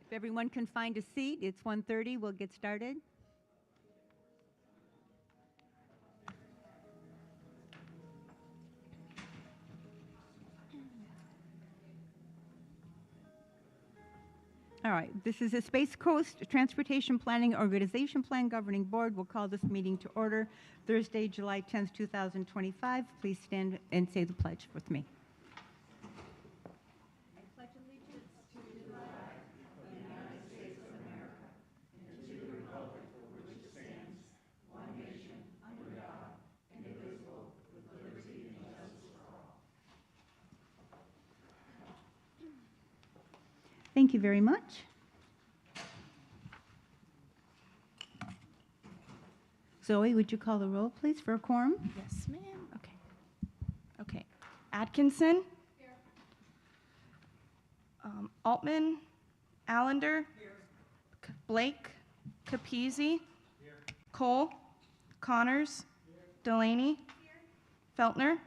If everyone can find a seat, it's 1:30. We'll get started. All right, this is the Space Coast Transportation Planning Organization Plan Governing Board. We'll call this meeting to order Thursday, July 10th, 2025. Please stand and say the pledge with me. I pledge allegiance to the flag of the United States of America and to the republic for which it stands, one nation, under God, indivisible, with liberty and justice for all. Thank you very much. Zoe, would you call the roll, please, for a quorum? Yes, ma'am. Okay. Atkinson. Here. Altman. Allender. Here. Blake. Capizzi. Here. Cole. Connors. Here. Delaney. Here. Feltner.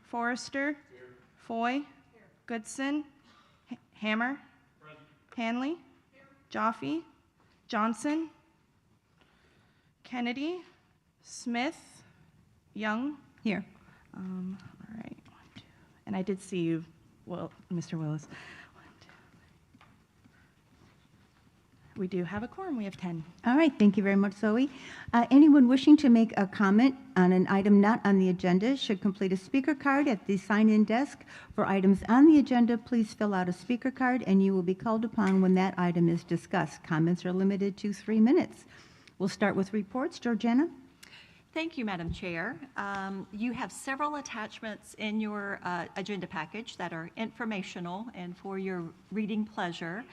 Forrester. Here. Foy. Here. Goodson. Hammer. Present. Hanley. Here. Jaffe. Johnson. Kennedy. Smith. Young. Here. All right. 1, 2. And I did see you, well, Mr. Willis. 1, 2. We do have a quorum. We have 10. All right. Thank you very much, Zoe. Anyone wishing to make a comment on an item not on the agenda should complete a speaker card at the sign-in desk. For items on the agenda, please fill out a speaker card, and you will be called upon when that item is discussed. Comments are limited to 3 minutes. We'll start with reports. Georgiana? Thank you, Madam Chair. You have several attachments in your agenda package that are informational and for your reading pleasure.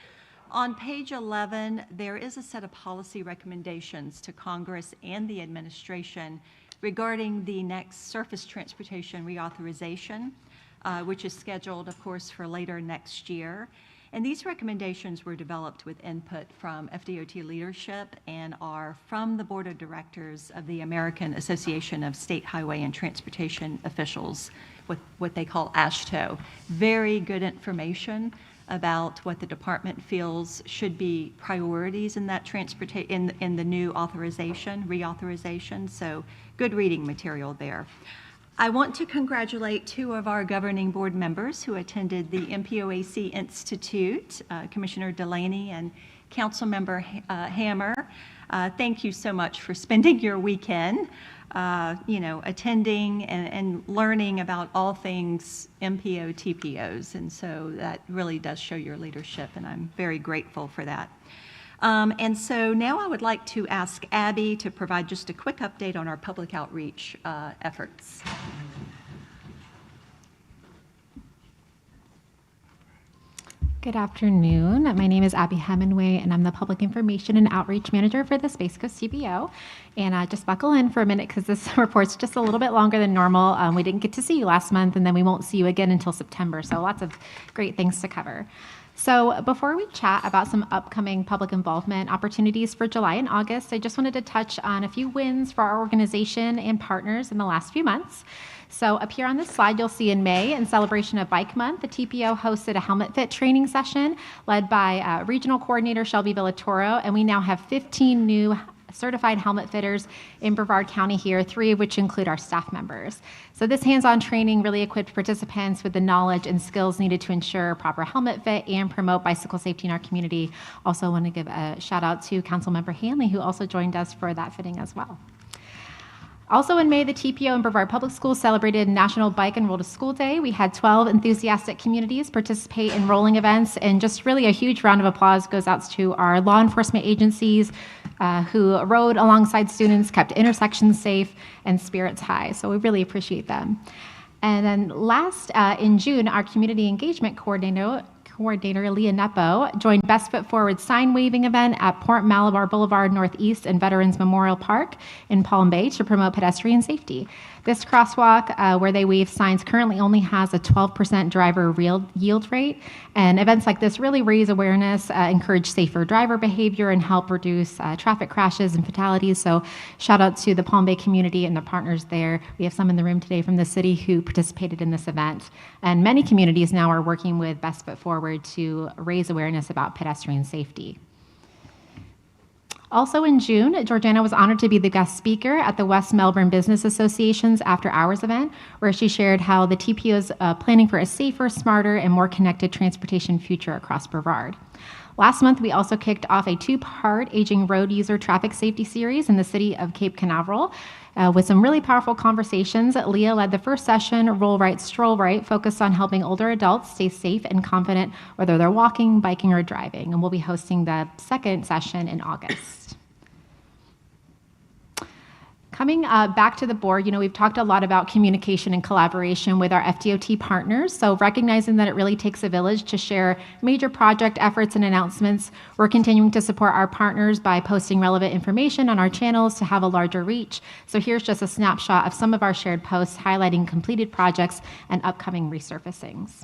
On page 11, there is a set of policy recommendations to Congress and the administration regarding the next surface transportation reauthorization, which is scheduled, of course, for later next year. And these recommendations were developed with input from FDOT leadership and are from the Board of Directors of the American Association of State Highway and Transportation Officials, what they call AASHTO. Very good information about what the department feels should be priorities in that in the new reauthorization. So good reading material there. I want to congratulate 2 of our governing board members who attended the MPOAC Institute, Commissioner Delaney and Councilmember Hammer. Thank you so much for spending your weekend, attending and learning about all things MPO TPOs. And so that really does show your leadership, and I'm very grateful for that. And so now I would like to ask Abby to provide just a quick update on our public outreach efforts. Good afternoon. My name is Abby Hemingway, and I'm the Public Information and Outreach Manager for the Space Coast CBO. And just buckle in for a minute because this report's just a little bit longer than normal. We didn't get to see you last month, and then we won't see you again until September. So lots of great things to cover. So before we chat about some upcoming public involvement opportunities for July and August, I just wanted to touch on a few wins for our organization and partners in the last few months. So up here on this slide, you'll see in May, in celebration of Bike Month, the TPO hosted a helmet fit training session led by Regional Coordinator Shelby Villatoro, and we now have 15 new certified helmet fitters in Brevard County here, 3 of which include our staff members. So this hands-on training really equipped participants with the knowledge and skills needed to ensure proper helmet fit and promote bicycle safety in our community. Also want to give a shout out to Councilmember Hanley, who also joined us for that fitting as well. Also in May, the TPO and Brevard Public Schools celebrated National Bike and Roll to School Day. We had 12 enthusiastic communities participate in rolling events, and just really a huge round of applause goes out to our law enforcement agencies who rode alongside students, kept intersections safe, and spirits high. So we really appreciate them. And then last, in June, our community engagement coordinator Leah Nepo joined Best Foot Forward sign waving event at Port Malabar Boulevard Northeast and Veterans Memorial Park in Palm Bay to promote pedestrian safety. This crosswalk where they wave signs currently only has a 12% driver yield rate, and events like this really raise awareness, encourage safer driver behavior, and help reduce traffic crashes and fatalities. So shout out to the Palm Bay community and the partners there. We have some in the room today from the city who participated in this event, and many communities now are working with Best Foot Forward forward to raise awareness about pedestrian safety. Also in June, Georgiana was honored to be the guest speaker at the West Melbourne Business Association's After Hours event, where she shared how the TPO is planning for a safer, smarter, and more connected transportation future across Brevard. Last month, we also kicked off a 2-part Aging Road User Traffic Safety series in the city of Cape Canaveral with some really powerful conversations. Leah led the first session, Roll Right, Stroll Right, focused on helping older adults stay safe and confident, whether they're walking, biking, or driving. And we'll be hosting the second session in August. Coming back to the board, we've talked a lot about communication and collaboration with our FDOT partners. So recognizing that it really takes a village to share major project efforts and announcements, we're continuing to support our partners by posting relevant information on our channels to have a larger reach. So here's just a snapshot of some of our shared posts highlighting completed projects and upcoming resurfacings.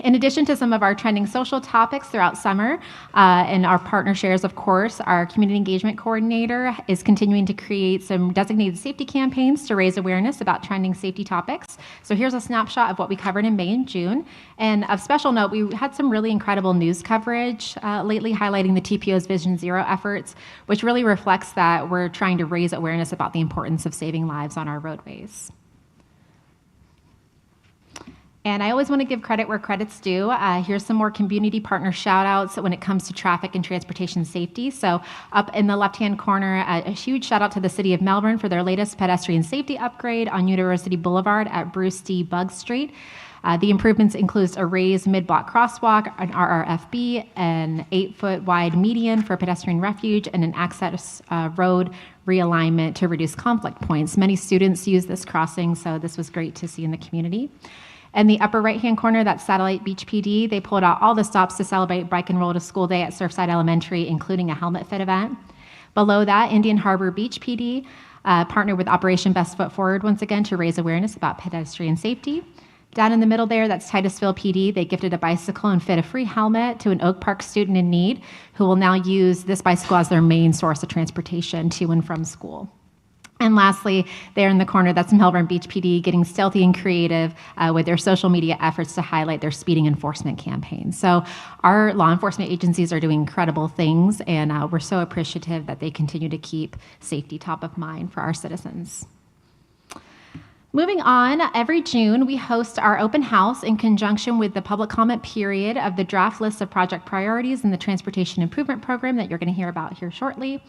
In addition to some of our trending social topics throughout summer, and our partner shares, of course, our community engagement coordinator is continuing to create some designated safety campaigns to raise awareness about trending safety topics. So here's a snapshot of what we covered in May and June. And of special note, we had some really incredible news coverage lately highlighting the TPO's Vision Zero efforts, which really reflects that we're trying to raise awareness about the importance of saving lives on our roadways. And I always want to give credit where credit's due. Here's some more community partner shout outs when it comes to traffic and transportation safety. So up in the left-hand corner, a huge shout out to the City of Melbourne for their latest pedestrian safety upgrade on University Boulevard at Bruce D. Bugg Street. The improvements includes a raised mid-block crosswalk, an RRFB, an 8-foot wide median for pedestrian refuge, and an access road realignment to reduce conflict points. Many students use this crossing, so this was great to see in the community. In the upper right-hand corner, that's Satellite Beach PD. They pulled out all the stops to celebrate Bike and Roll to School Day at Surfside Elementary, including a helmet fit event. Below that, Indian Harbor Beach PD partnered with Operation Best Foot Forward once again to raise awareness about pedestrian safety. Down in the middle there, that's Titusville PD. They gifted a bicycle and fit a free helmet to an Oak Park student in need who will now use this bicycle as their main source of transportation to and from school. And lastly, there in the corner, that's Melbourne Beach PD getting stealthy and creative with their social media efforts to highlight their speeding enforcement campaign. So our law enforcement agencies are doing incredible things, and we're so appreciative that they continue to keep safety top of mind for our citizens. Moving on, every June, we host our open house in conjunction with the public comment period of the draft list of project priorities in the Transportation Improvement Program that you're going to hear about here shortly.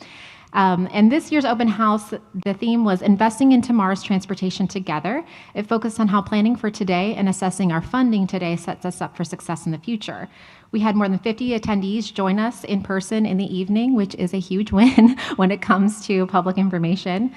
And this year's open house, the theme was Investing in Tomorrow's Transportation Together. It focused on how planning for today and assessing our funding today sets us up for success in the future. We had more than 50 attendees join us in person in the evening, which is a huge win when it comes to public information.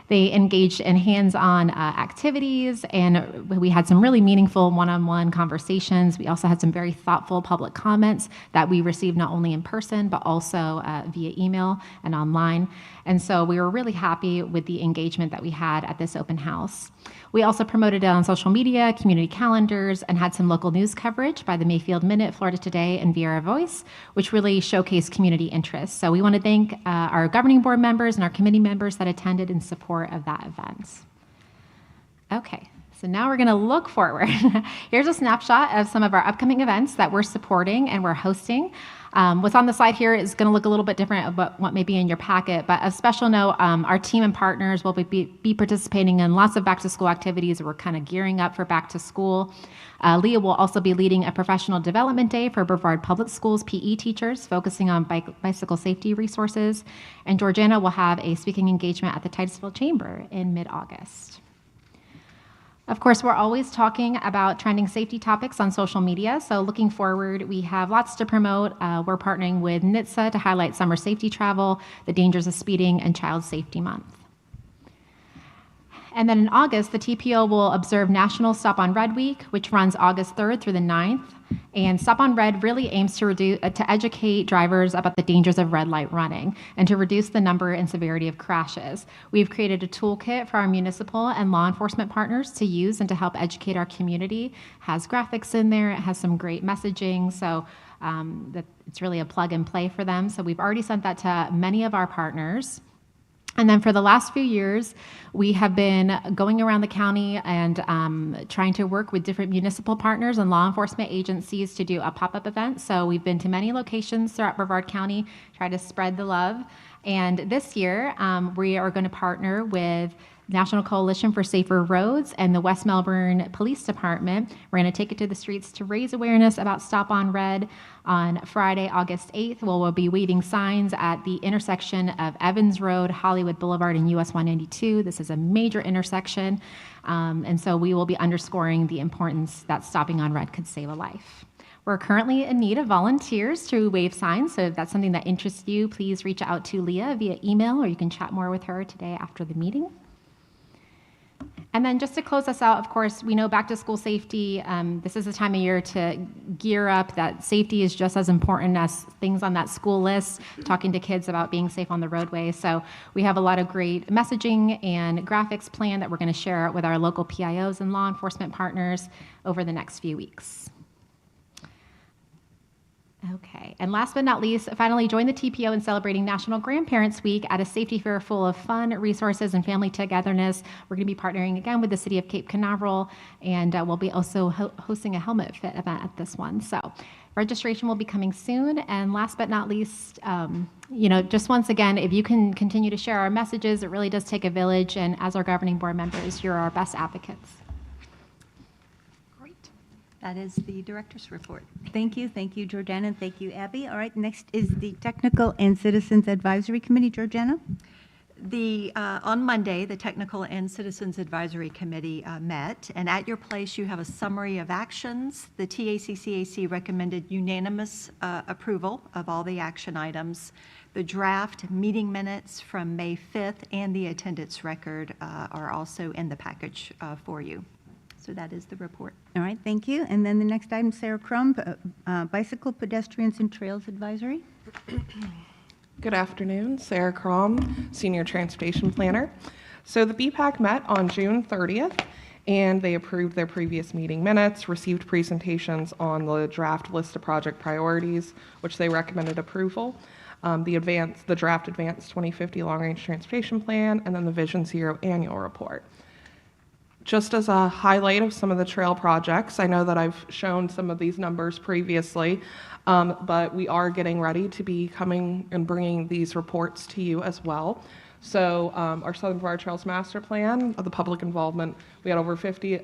They engaged in hands-on activities, and we had some really meaningful one-on-one conversations. We also had some very thoughtful public comments that we received not only in person, but also via email and online. And so we were really happy with the engagement that we had at this open house. We also promoted it on social media, community calendars, and had some local news coverage by the Mayfield Minute, Florida Today, and Viera Voice, which really showcased community interest. So we want to thank our governing board members and our committee members that attended in support of that event. Okay, so now we're going to look forward. Here's a snapshot of some of our upcoming events that we're supporting and we're hosting. What's on the slide here is going to look a little bit different of what may be in your packet, but of special note, our team and partners will be participating in lots of back-to-school activities. We're kind of gearing up for back to school. Leah will also be leading a professional development day for Brevard Public Schools PE teachers, focusing on bicycle safety resources. And Georgiana will have a speaking engagement at the Titusville Chamber in mid-August. Of course, we're always talking about trending safety topics on social media. So looking forward, we have lots to promote. We're partnering with NHTSA to highlight summer safety travel, the dangers of speeding, and Child Safety Month. And then in August, the TPO will observe National Stop on Red Week, which runs August 3rd through the 9th. And Stop on Red really aims to educate drivers about the dangers of red light running and to reduce the number and severity of crashes. We've created a toolkit for our municipal and law enforcement partners to use and to help educate our community. It has graphics in there. It has some great messaging. So that it's really a plug and play for them. So we've already sent that to many of our partners. And then for the last few years, we have been going around the county and trying to work with different municipal partners and law enforcement agencies to do a pop-up event. So we've been to many locations throughout Brevard County, try to spread the love. And this year, we are going to partner with National Coalition for Safer Roads and the West Melbourne Police Department. We're going to take it to the streets to raise awareness about Stop on Red on Friday, August 8th. We'll be waving signs at the intersection of Evans Road, Hollywood Boulevard, and US 192. This is a major intersection, and so we will be underscoring the importance that stopping on red could save a life. We're currently in need of volunteers to wave signs, so if that's something that interests you, please reach out to Leah via email, or you can chat more with her today after the meeting. And then just to close us out, of course, we know back to school safety, this is the time of year to gear up, that safety is just as important as things on that school list, talking to kids about being safe on the roadway. So we have a lot of great messaging and graphics planned that we're going to share with our local PIOs and law enforcement partners over the next few weeks. Okay, and last but not least, finally join the TPO in celebrating National Grandparents Week at a safety fair full of fun, resources, and family togetherness. We're going to be partnering again with the City of Cape Canaveral, and we'll be also hosting a helmet fit event at this one. So registration will be coming soon. And last but not least, just once again, if you can continue to share our messages, it really does take a village, and as our governing board members, you're our best advocates. That is the director's report. Thank you, Jordana, and thank you, Abby. All right, next is the Technical and Citizens Advisory Committee. Jordana? On Monday, the Technical and Citizens Advisory Committee met, and at your place, you have a summary of actions. The TACCAC recommended unanimous approval of all the action items. The draft meeting minutes from May 5th and the attendance record are also in the package for you. So that is the report. All right, thank you. And then the next item, Sarah Crum, Bicycle, Pedestrians, and Trails Advisory. Good afternoon, Sarah Crum, Senior Transportation Planner. So the BPAC met on June 30th, and they approved their previous meeting minutes, received presentations on the draft list of project priorities, which they recommended approval, the draft Advanced 2050 Long Range Transportation Plan, and then the Vision Zero Annual Report. Just as a highlight of some of the trail projects, I know that I've shown some of these numbers previously, but we are getting ready to be coming and bringing these reports to you as well. So our Southern Brevard Trails Master Plan, the public involvement, we had over 50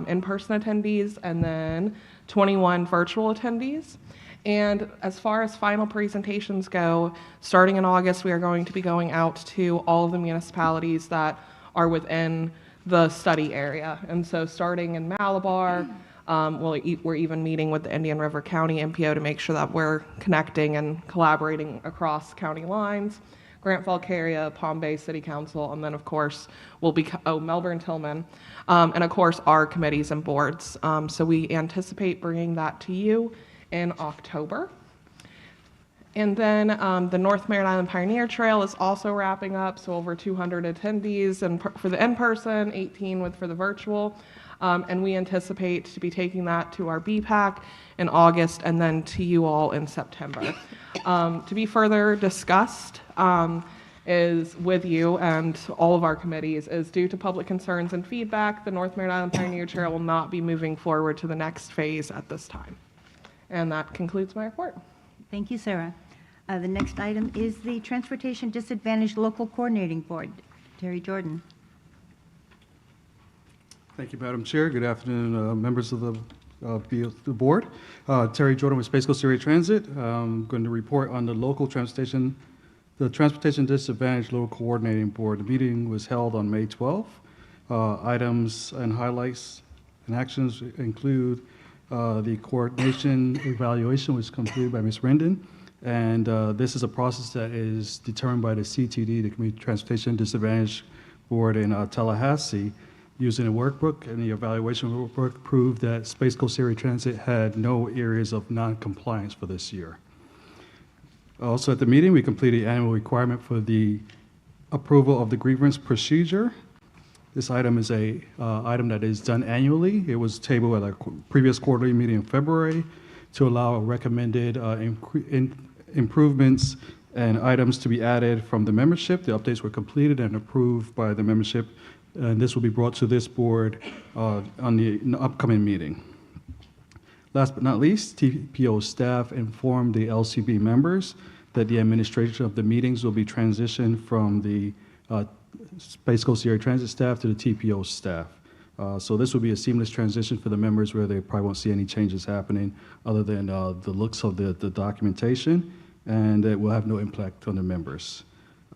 in-person attendees and then 21 virtual attendees. And as far as final presentations go, starting in August, we are going to be going out to all of the municipalities that are within the study area. And so starting in Malabar, we're even meeting with the Indian River County MPO to make sure that we're connecting and collaborating across county lines. Grant Falk area, Palm Bay City Council, and then of course will be Melbourne Tillman, and of course our committees and boards. So we anticipate bringing that to you in October. And then the North Merritt Island Pioneer Trail is also wrapping up, so over 200 attendees and for the in-person, 18 for the virtual. And we anticipate to be taking that to our BPAC in August and then to you all in September. To be further discussed is with you and all of our committees is due to public concerns and feedback, the North Merritt Island Pioneer Trail will not be moving forward to the next phase at this time. And that concludes my report. Thank you, Sarah. The next item is the Transportation Disadvantaged Local Coordinating Board. Terry Jordan. Thank you, Madam Chair. Good afternoon, members of the board. Terry Jordan with Space Coast Area Transit. I'm going to report on the Transportation Disadvantaged Local Coordinating Board. The meeting was held on May 12th. Items and highlights and actions include the coordination evaluation was completed by Ms. Rendon. And this is a process that is determined by the CTD, the Community Transportation Disadvantaged Board in Tallahassee, using a workbook, and the evaluation workbook proved that Space Coast Area Transit had no areas of non-compliance for this year. Also at the meeting, we completed the annual requirement for the approval of the grievance procedure. This item is a item that is done annually. It was tabled at a previous quarterly meeting in February to allow recommended improvements And items to be added from the membership, the updates were completed and approved by the membership, and this will be brought to this board on the upcoming meeting. Last but not least, TPO staff informed the LCB members that the administration of the meetings will be transitioned from the Space Coast Area Transit staff to the TPO staff. So this will be a seamless transition for the members where they probably won't see any changes happening other than the looks of the documentation, and it will have no impact on the members.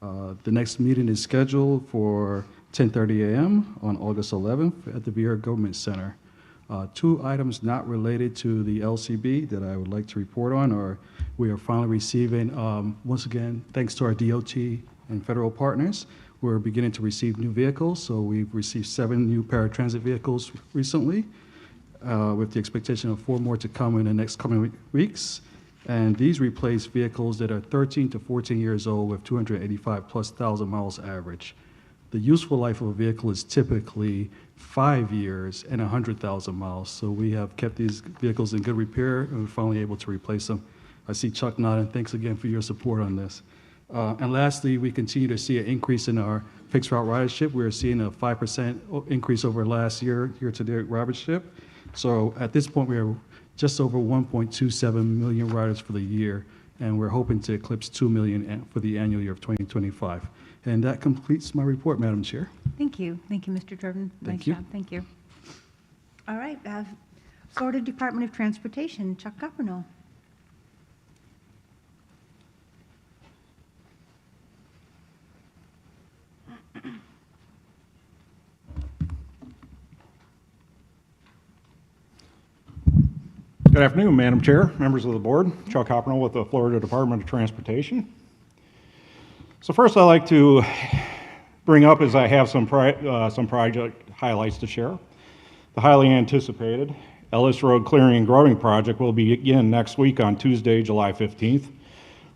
The next meeting is scheduled for 10:30 a.m. on August 11th at the Vieira Government Center. Two items not related to the LCB that I would like to report on are we are finally receiving, once again, thanks to our DOT and federal partners, we're beginning to receive new vehicles. So we've received 7 new paratransit vehicles recently, with the expectation of 4 more to come in the next coming weeks. And these replace vehicles that are 13 to 14 years old with 285,000+ miles average. The useful life of a vehicle is typically 5 years and 100,000 miles. So we have kept these vehicles in good repair and we're finally able to replace them. I see Chuck nodding. Thanks again for your support on this. And lastly, we continue to see an increase in our fixed route ridership. We're seeing a 5% increase over last year-to-date ridership. So at this point, we are just over 1.27 million riders for the year, and we're hoping to eclipse 2 million for the annual year of 2025. And that completes my report, Madam Chair. Thank you. Thank you, Mr. Jordan. Thank Nice you. job. Thank you. All right, Florida Department of Transportation, Chuck Coppernoll. Good afternoon, Madam Chair, members of the board. Chuck Hoppernoll with the Florida Department of Transportation. So first I'd like to bring up is I have some project highlights to share. The highly anticipated Ellis Road Clearing and Grouting Project will begin next week on Tuesday, July 15th,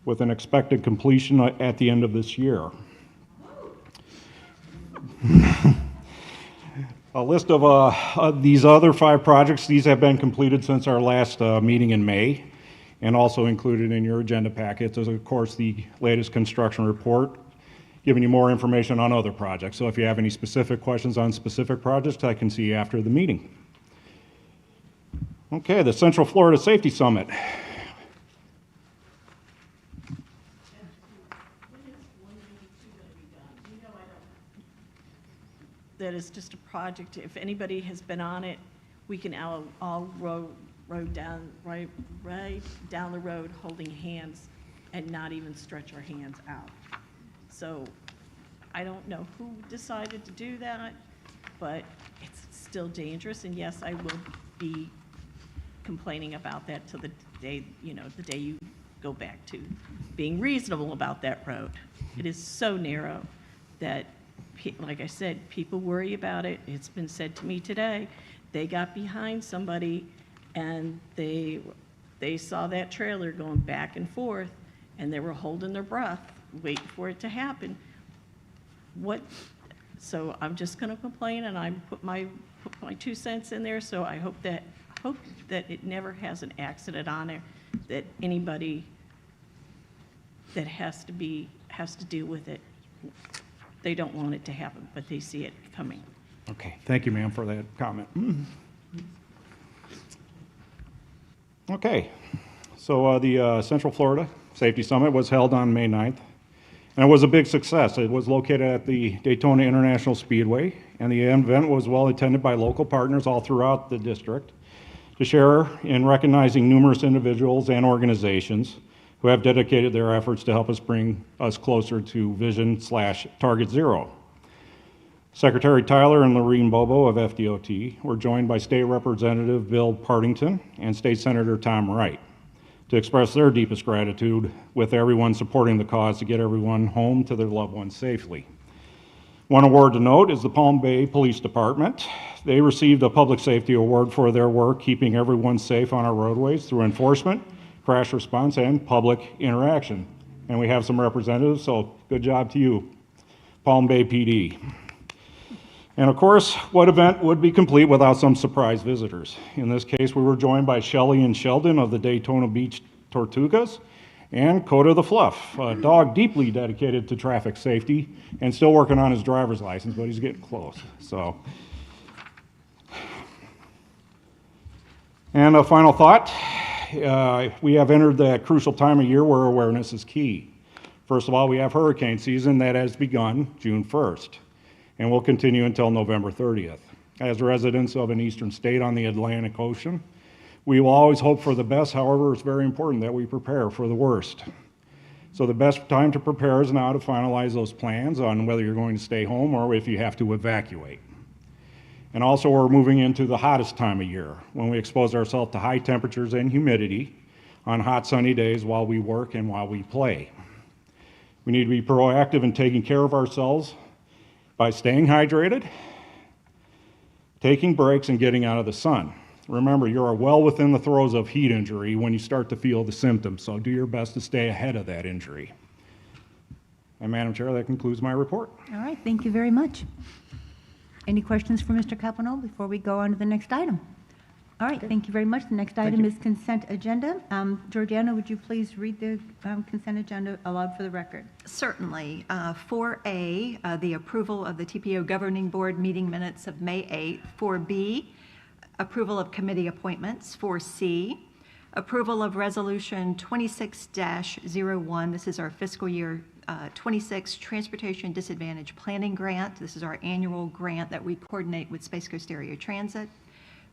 with an expected completion at the end of this year. A list of these other 5 projects, these have been completed since our last meeting in May, and also included in your agenda packet is, of course, the latest construction report, giving you more information on other projects. So if you have any specific questions on specific projects, I can see you after the meeting. Okay, the Central Florida Safety Summit. That is just a project. If anybody has been on it, we can all row down right down the road holding hands and not even stretch our hands out. So I don't know who decided to do that, but it's still dangerous. And yes, I will be complaining about that till the day, the day you go back to being reasonable about that road. It is so narrow that, like I said, people worry about it. It's been said to me today, they got behind somebody and they saw that trailer going back and forth and they were holding their breath, waiting for it to happen. So I'm just gonna complain and I put my 2 cents in there, so I hope that it never has an accident on it, that anybody that has to deal with it, they don't want it to happen, but they see it coming. Okay, thank you, ma'am, for that comment. Okay, so the Central Florida Safety Summit was held on May 9th, and it was a big success. It was located at the Daytona International Speedway, and the event was well attended by local partners all throughout the district to share in recognizing numerous individuals and organizations who have dedicated their efforts to help us bring us closer to Vision/Target Zero. Secretary Tyler and Lorene Bobo of FDOT were joined by State Representative Bill Partington and State Senator Tom Wright to express their deepest gratitude with everyone supporting the cause to get everyone home to their loved ones safely. One award to note is the Palm Bay Police Department. They received a public safety award for their work keeping everyone safe on our roadways through enforcement, crash response, and public interaction. And we have some representatives, so good job to you, Palm Bay PD. And of course, what event would be complete without some surprise visitors? In this case, we were joined by Shelley and Sheldon of the Daytona Beach Tortugas And Coda the Fluff, a dog deeply dedicated to traffic safety and still working on his driver's license, but he's getting close. So, and a final thought, we have entered that crucial time of year where awareness is key. First of all, we have hurricane season that has begun June 1st and will continue until November 30th. As residents of an eastern state on the Atlantic Ocean, we will always hope for the best. However, it's very important that we prepare for the worst. So the best time to prepare is now to finalize those plans on whether you're going to stay home or if you have to evacuate. And also, we're moving into the hottest time of year when we expose ourselves to high temperatures and humidity on hot sunny days while we work and while we play. We need to be proactive in taking care of ourselves by staying hydrated, taking breaks, and getting out of the sun. Remember, you are well within the throes of heat injury when you start to feel the symptoms, so do your best to stay ahead of that injury. And Madam Chair, that concludes my report. All right, thank you very much. Any questions for Mr. Capano before we go on to the next item? All right, thank you very much. The next item is consent agenda. Georgiana, would you please read the consent agenda aloud for the record? Certainly. 4A, the approval of the TPO Governing Board meeting minutes of May 8th. 4B, approval of committee appointments. 4C, approval of resolution 26-01. This is our fiscal year 26 Transportation Disadvantage Planning Grant. This is our annual grant that we coordinate with Space Coast Area Transit.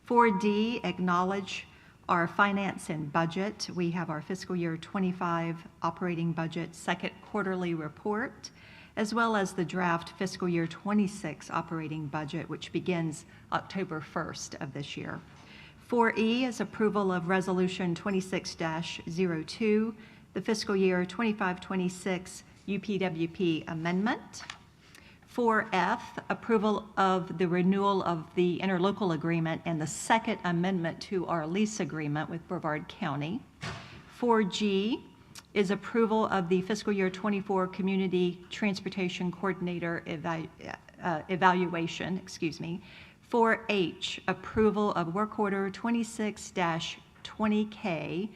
4D, acknowledge our finance and budget. We have our fiscal year 25 operating budget second quarterly report, as well as the draft fiscal year 26 operating budget, which begins October 1st of this year. 4E is approval of resolution 26-02, the fiscal year 25-26 UPWP amendment. 4F, approval of the renewal of the interlocal agreement and the second amendment to our lease agreement with Brevard County. 4G is approval of the fiscal year 24 Community Transportation Coordinator evaluation. 4H, approval of work order 26-20K,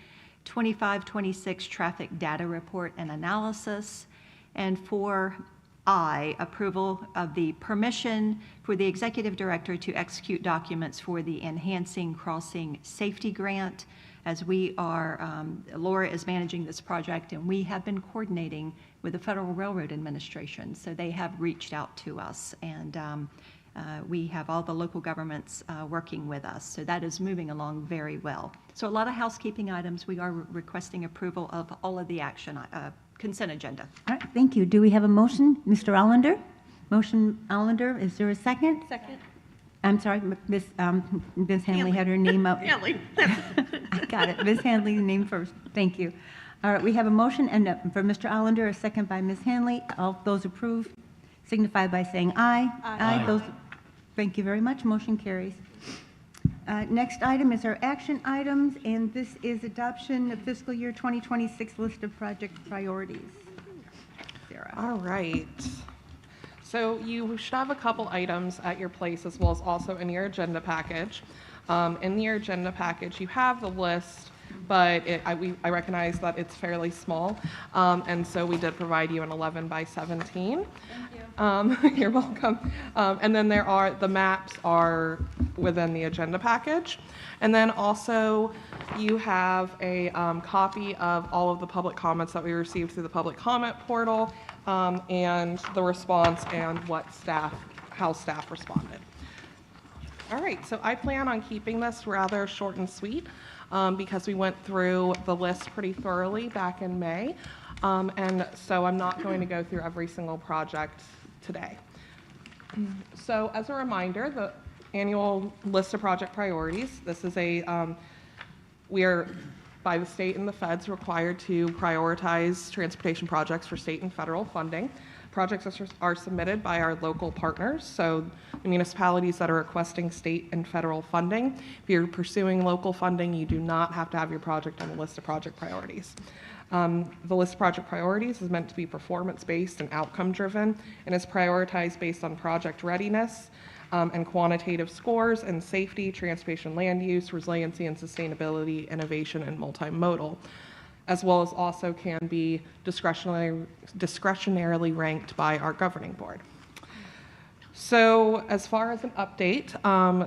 25-26 traffic data report and analysis. And 4I, approval of the permission for the executive director to execute documents for the Enhancing Crossing Safety Grant. As we are, Laura is managing this project, and we have been coordinating with the Federal Railroad Administration. So they have reached out to us, and we have all the local governments working with us. So that is moving along very well. So a lot of housekeeping items. We are requesting approval of all of the action consent agenda. All right, thank you. Do we have a motion? Mr. Allender? Motion, Allender. Is there a second? Second. I'm sorry, Ms. Hanley had her name up. Hanley. I got it. Ms. Hanley, the name first. Thank you. All right, we have a motion and for Mr. Allender, a second by Ms. Hanley. All those approve signify by saying aye. Aye. Those, thank you very much. Motion carries. Next item is our action items, and this is adoption of fiscal year 2026 list of project priorities. Sarah. All right. So you should have a couple items at your place as well as also in your agenda package. In your agenda package, you have the list, but I recognize that it's fairly small, and so we did provide you an 11 by 17. Thank you. You're welcome. And then the maps are within the agenda package. And then also you have a copy of all of the public comments that we received through the public comment portal, and the response and how staff responded. All right, so I plan on keeping this rather short and sweet because we went through the list pretty thoroughly back in May. And so I'm not going to go through every single project today. So as a reminder, the annual list of project priorities, this is we are by the state and the feds required to prioritize transportation projects for state and federal funding. Projects are submitted by our local partners, so the municipalities that are requesting state and federal funding. If you're pursuing local funding, you do not have to have your project on the list of project priorities. The list of project priorities is meant to be performance-based and outcome-driven, and is prioritized based on project readiness and quantitative scores and safety, transportation land use, resiliency and sustainability, innovation, and multimodal. as well as also can be discretionarily ranked by our governing board. So as far as an update,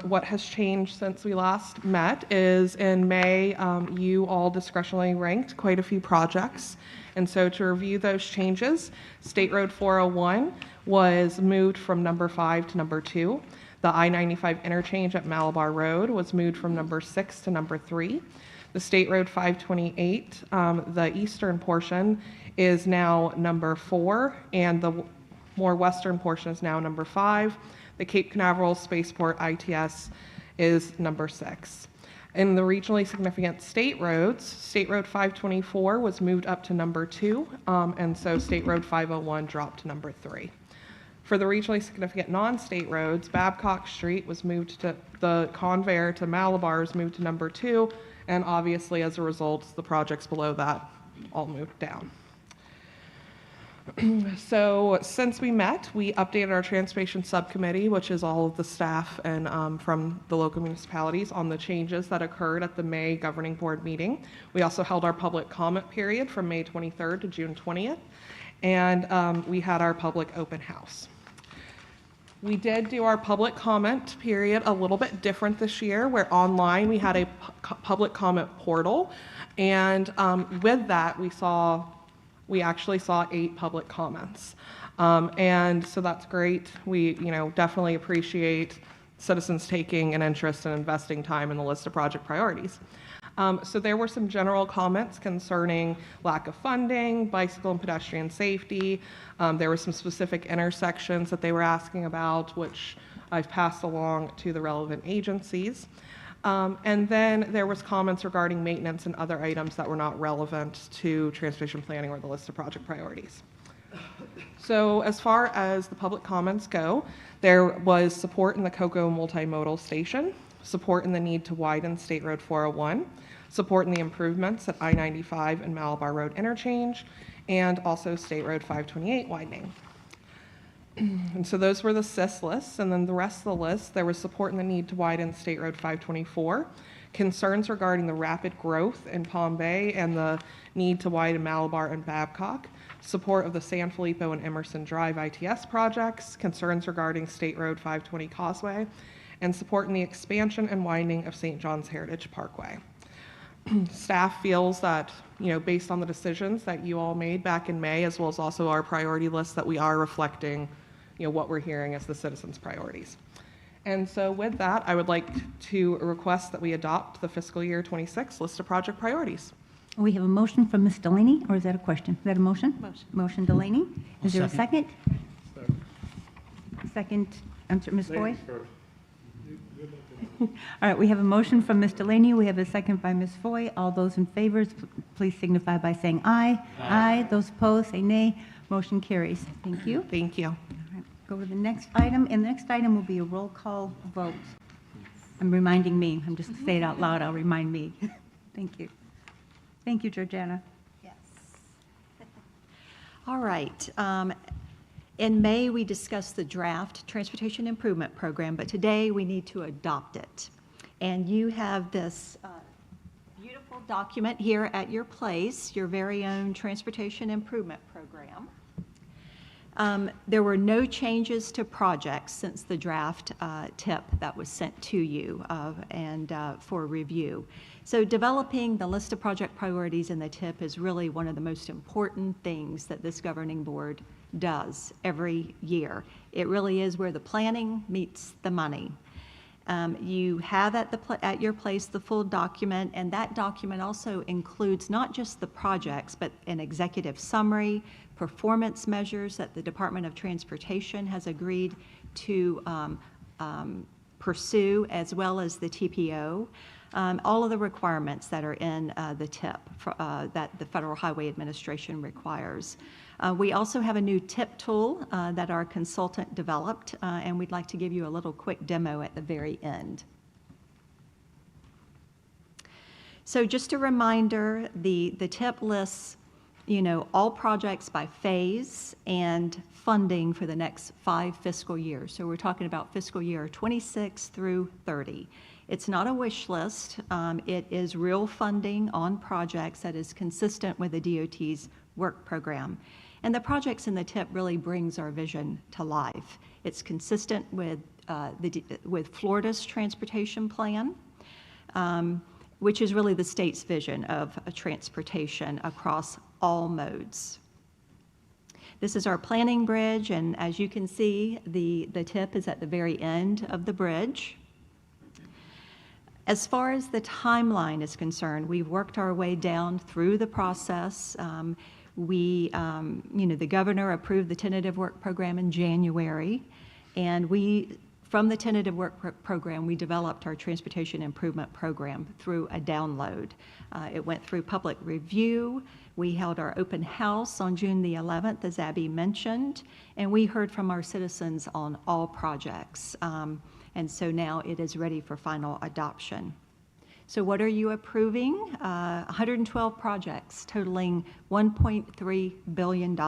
what has changed since we last met is in May, you all discretionarily ranked quite a few projects. And so to review those changes, State Road 401 was moved from number 5 to number 2. The I-95 interchange at Malabar Road was moved from number 6 to number 3. The State Road 528, the eastern portion, is now number 4, and the more western portion is now number 5. The Cape Canaveral Spaceport ITS is number 6. In the regionally significant state roads, State Road 524 was moved up to number 2, and so State Road 501 dropped to number 3. For the regionally significant non-state roads, Babcock Street was moved to, the conveyor to Malabar was moved to number 2, and obviously as a result, the projects below that all moved down. So since we met, we updated our transportation subcommittee, which is all of the staff and from the local municipalities, on the changes that occurred at the May governing board meeting. We also held our public comment period from May 23rd to June 20th, and we had our public open house. We did do our public comment period a little bit different this year, where online we had a public comment portal, and with that we actually saw 8 public comments. And so that's great. We, definitely appreciate citizens taking an interest in investing time in the list of project priorities. So there were some general comments concerning lack of funding, bicycle and pedestrian safety. There were some specific intersections that they were asking about, which I've passed along to the relevant agencies. And then there was comments regarding maintenance and other items that were not relevant to transportation planning or the list of project priorities. So as far as the public comments go, there was support in the Cocoa multimodal station, support in the need to widen State Road 401, support in the improvements at I-95 and Malabar Road interchange, and also State Road 528 widening. And so those were the CIS lists, and then the rest of the list, there was support in the need to widen State Road 524, concerns regarding the rapid growth in Palm Bay and the need to widen Malabar and Babcock, support of the San Felipe and Emerson Drive ITS projects, concerns regarding State Road 520 Causeway, and support in the expansion and widening of St. John's Heritage Parkway. Staff feels that, based on the decisions that you all made back in May, as well as also our priority list, that we are reflecting what we're hearing as the citizens' priorities. And so with that, I would like to request that we adopt the fiscal year 26 list of project priorities. We have a motion from Ms. Delaney, or is that a question? Is that a motion? Motion. Motion Delaney. Is there a second? Second, I'm sorry, Ms. Foy? All right, we have a motion from Ms. Delaney. We have a second by Ms. Foy. All those in favor, please signify by saying aye. Aye. Those opposed, say nay. Motion carries. Thank you. Thank you. All right, go to the next item, and the next item will be a roll call vote. I'm reminding me. I'm just saying it out loud. I'll remind me. Thank you. Thank you, Georgiana. Yes. All right. In May, we discussed the draft Transportation Improvement Program, but today we need to adopt it. And you have this beautiful document here at your place, your very own Transportation Improvement Program. There were no changes to projects since the draft tip that was sent to you and for review. So developing the list of project priorities in the tip is really one of the most important things that this governing board does every year. It really is where the planning meets the money. You have at your place the full document, and that document also includes not just the projects, but an executive summary, performance measures that the Department of Transportation has agreed to pursue, as well as the TPO. All of the requirements that are in the TIP that the Federal Highway Administration requires. We also have a new TIP tool that our consultant developed, and we'd like to give you a little quick demo at the very end. So just a reminder, the TIP lists, all projects by phase and funding for the next 5 fiscal years. So we're talking about fiscal year 26 through 30. It's not a wish list. It is real funding on projects that is consistent with the DOT's work program. And the projects in the TIP really brings our vision to life. It's consistent with Florida's transportation plan, which is really the state's vision of a transportation across all modes. This is our planning bridge, and as you can see, the tip is at the very end of the bridge. As far as the timeline is concerned, we've worked our way down through the process. The governor approved the tentative work program in January, and from the tentative work program, we developed our transportation improvement program through a download. It went through public review. We held our open house on June the 11th, as Abby mentioned, and we heard from our citizens on all projects. And so now it is ready for final adoption. So what are you approving? 112 projects totaling $1.3 billion.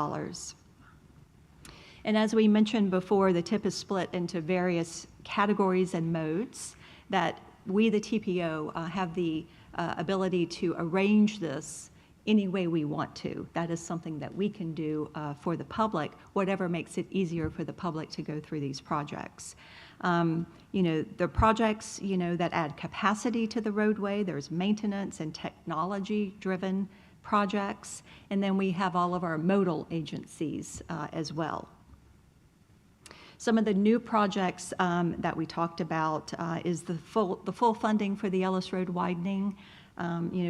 And as we mentioned before, the TIP is split into various categories and modes that we, the TPO, have the ability to arrange this any way we want to. That is something that we can do for the public, whatever makes it easier for the public to go through these projects. The projects, that add capacity to the roadway, there's maintenance and technology-driven projects, and then we have all of our modal agencies as well. Some of the new projects that we talked about is the full funding for the Ellis Road widening.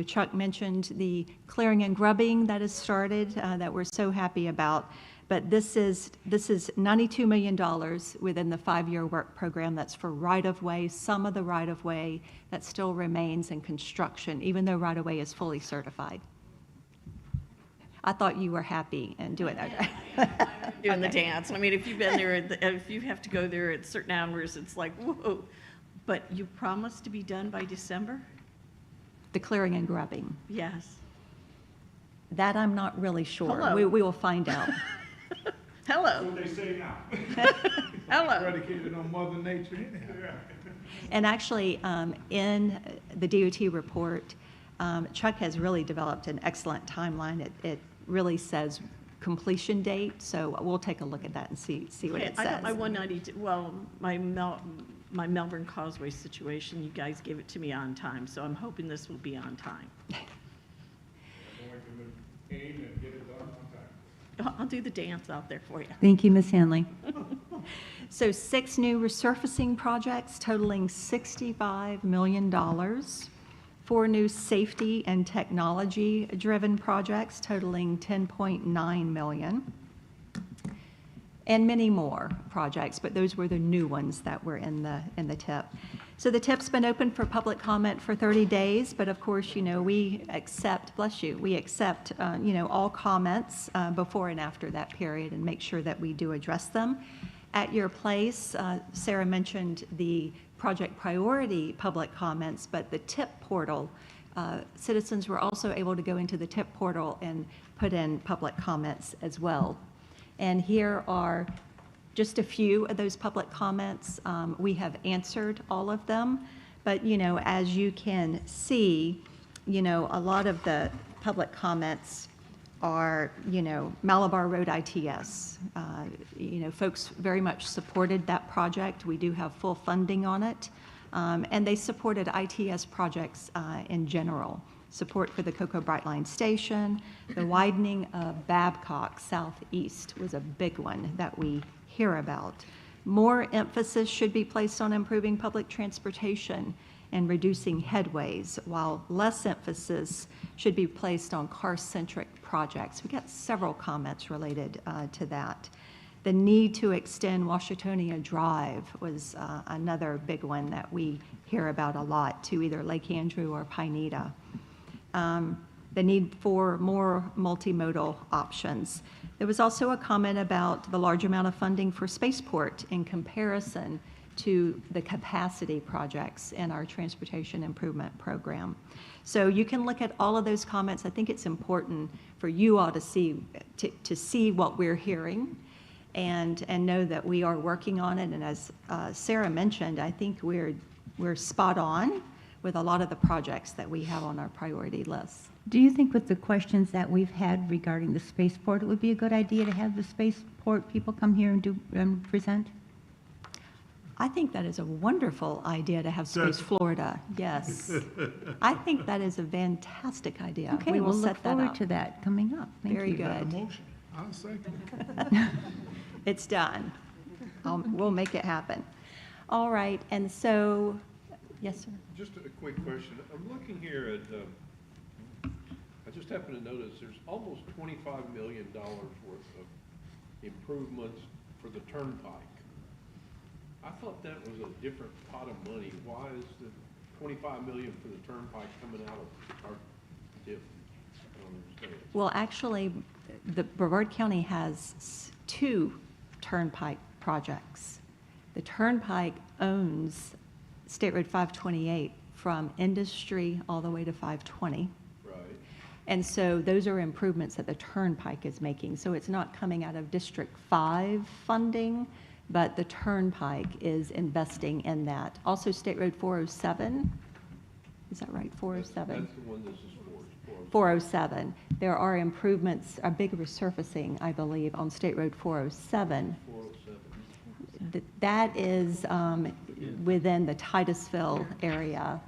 Chuck mentioned the clearing and grubbing that has started that we're so happy about. But this is $92 million within the 5-year work program that's for right-of-way, some of the right-of-way that still remains in construction, even though right-of-way is fully certified. I thought you were happy and doing that. Doing the dance. I mean, if you've been there, if you have to go there at certain hours, it's like, whoa. But you promised to be done by December? The clearing and grubbing. Yes. That I'm not really sure. Hello. We will find out. Hello. What they say now. Hello. Predicated on Mother Nature anyhow. And actually, in the DOT report, Chuck has really developed an excellent timeline. It really says completion date, so we'll take a look at that and see what it I says. got my 192, well, my Melbourne Causeway situation, you guys gave it to me on time, so I'm hoping this will be on time. I'll do the dance out there for you. Thank you, Ms. Hanley. So 6 new resurfacing projects totaling $65 million. 4 new safety and technology-driven projects totaling $10.9 million. And many more projects, but those were the new ones that were in the TIP. So the TIP's been open for public comment for 30 days, but of course, we accept, bless you, we accept, all comments before and after that period and make sure that we do address them. At your place, Sarah mentioned the project priority public comments, but the TIP portal, citizens were also able to go into the TIP portal and put in public comments as well. And here are just a few of those public comments. We have answered all of them, but as you can see, a lot of the public comments are, Malabar Road ITS. Folks very much supported that project. We do have full funding on it, and they supported ITS projects in general. Support for the Cocoa Brightline Station, the widening of Babcock Southeast was a big one that we hear about. More emphasis should be placed on improving public transportation and reducing headways, while less emphasis should be placed on car-centric projects. We got several comments related to that. The need to extend Washingtonia Drive was another big one that we hear about a lot, to either Lake Andrew or Pineda. The need for more multimodal options. There was also a comment about the large amount of funding for spaceport in comparison to the capacity projects in our transportation improvement program. So you can look at all of those comments. I think it's important for you all to see what we're hearing and know that we are working on it. And as Sarah mentioned, I think we're we're spot on with a lot of the projects that we have on our priority list. Do you think with the questions that we've had regarding the spaceport, it would be a good idea to have the spaceport people come here and present? I think that is a wonderful idea to have Space Florida. Yes. I think that is a fantastic idea. Okay, We will we'll look set that forward up. to that coming up. Thank Very you. good. Motion. I'll second. It's done. We'll make it happen. All right, and so, yes, sir? Just a quick question. I'm looking here at, I just happen to notice there's almost $25 million worth of improvements for the turnpike. I thought that was a different pot of money. Why is the $25 million for the turnpike coming out of our TIP? I don't understand. Well, actually, the Brevard County has two turnpike projects. The turnpike owns State Road 528 from Industry all the way to 520. Right. And so those are improvements that the turnpike is making. So it's not coming out of District 5 funding, but the turnpike is investing in that. Also, State Road 407, is that right, 407? That's the one this is for. 407. There are improvements, a big resurfacing, I believe, on State Road 407. 407. That is within the Titusville area.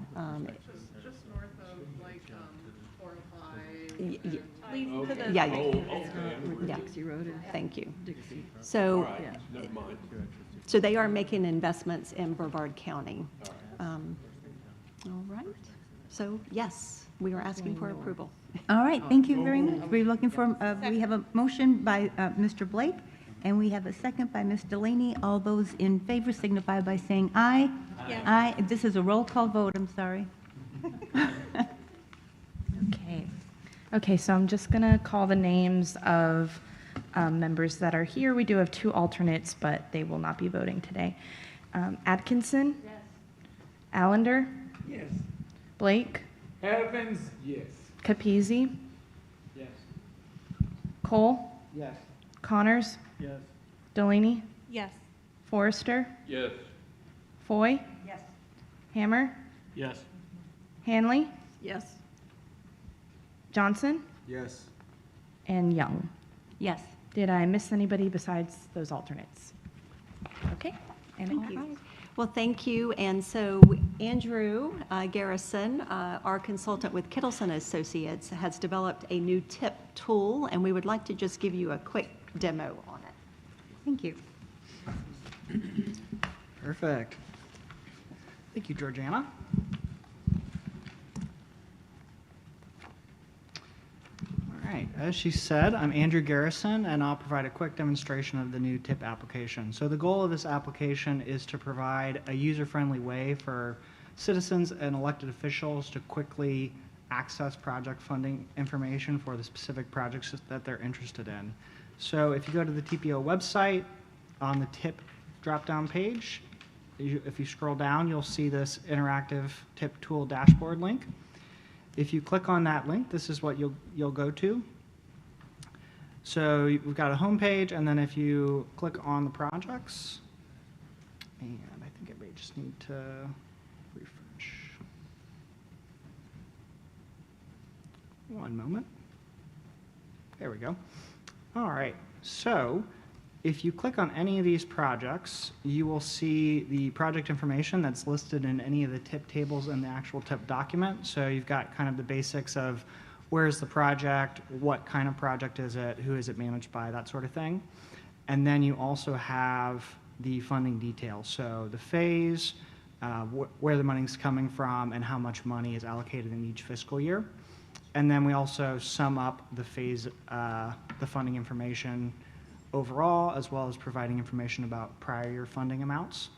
Just north of like 405. Yeah, Oh, okay. yeah. Dixie Road is Thank you. Dixie. All So, right, never mind. so they are making investments in Brevard County. All right. So, yes, we are asking for approval. All right, thank you very much. We're looking for, we have a motion by Mr. Blake, and we have a second by Ms. Delaney. All those in favor signify by saying aye. Aye. This is a roll call vote, I'm sorry. Okay. Okay, so I'm just going to call the names of members that are here. We do have two alternates, but they will not be voting today. Atkinson? Yes. Allender? Yes. Blake? Evans? Yes. Capizzi? Yes. Cole? Yes. Connors? Yes. Delaney? Yes. Forrester? Yes. Foy? Yes. Hammer? Yes. Hanley? Yes. Johnson? Yes. And Young. Yes. Did I miss anybody besides those alternates? Okay. And Thank all you. right. Well, thank you. And so Andrew Garrison, our consultant with Kittleson Associates, has developed a new tip tool, and we would like to just give you a quick demo on it. Thank you. Perfect. Thank you, Georgiana. All right, as she said, I'm Andrew Garrison, and I'll provide a quick demonstration of the new TIP application. So the goal of this application is to provide a user-friendly way for citizens and elected officials to quickly access project funding information for the specific projects that they're interested in. So if you go to the TPO website, on the TIP drop-down page, if you scroll down, you'll see this interactive TIP tool dashboard link. If you click on that link, this is what you'll go to. So we've got a home page, and then if you click on the projects, and I think I may just need to refresh. One moment. There we go. All right, so if you click on any of these projects, you will see the project information that's listed in any of the TIP tables in the actual TIP document. So you've got kind of the basics of where's the project, what kind of project is it, who is it managed by, that sort of thing. And then you also have the funding details. So the phase, where the money's coming from, and how much money is allocated in each fiscal year. And then we also sum up the phase, the funding information overall, as well as providing information about prior year funding amounts.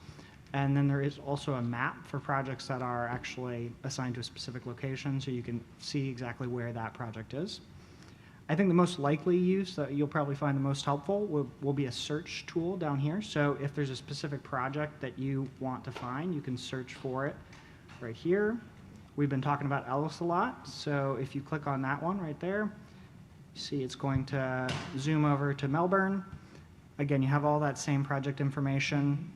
And then there is also a map for projects that are actually assigned to a specific location, so you can see exactly where that project is. I think the most likely use that you'll probably find the most helpful will be a search tool down here. So if there's a specific project that you want to find, you can search for it right here. We've been talking about Ellis a lot, so if you click on that one right there, you see it's going to zoom over to Melbourne. Again, you have all that same project information.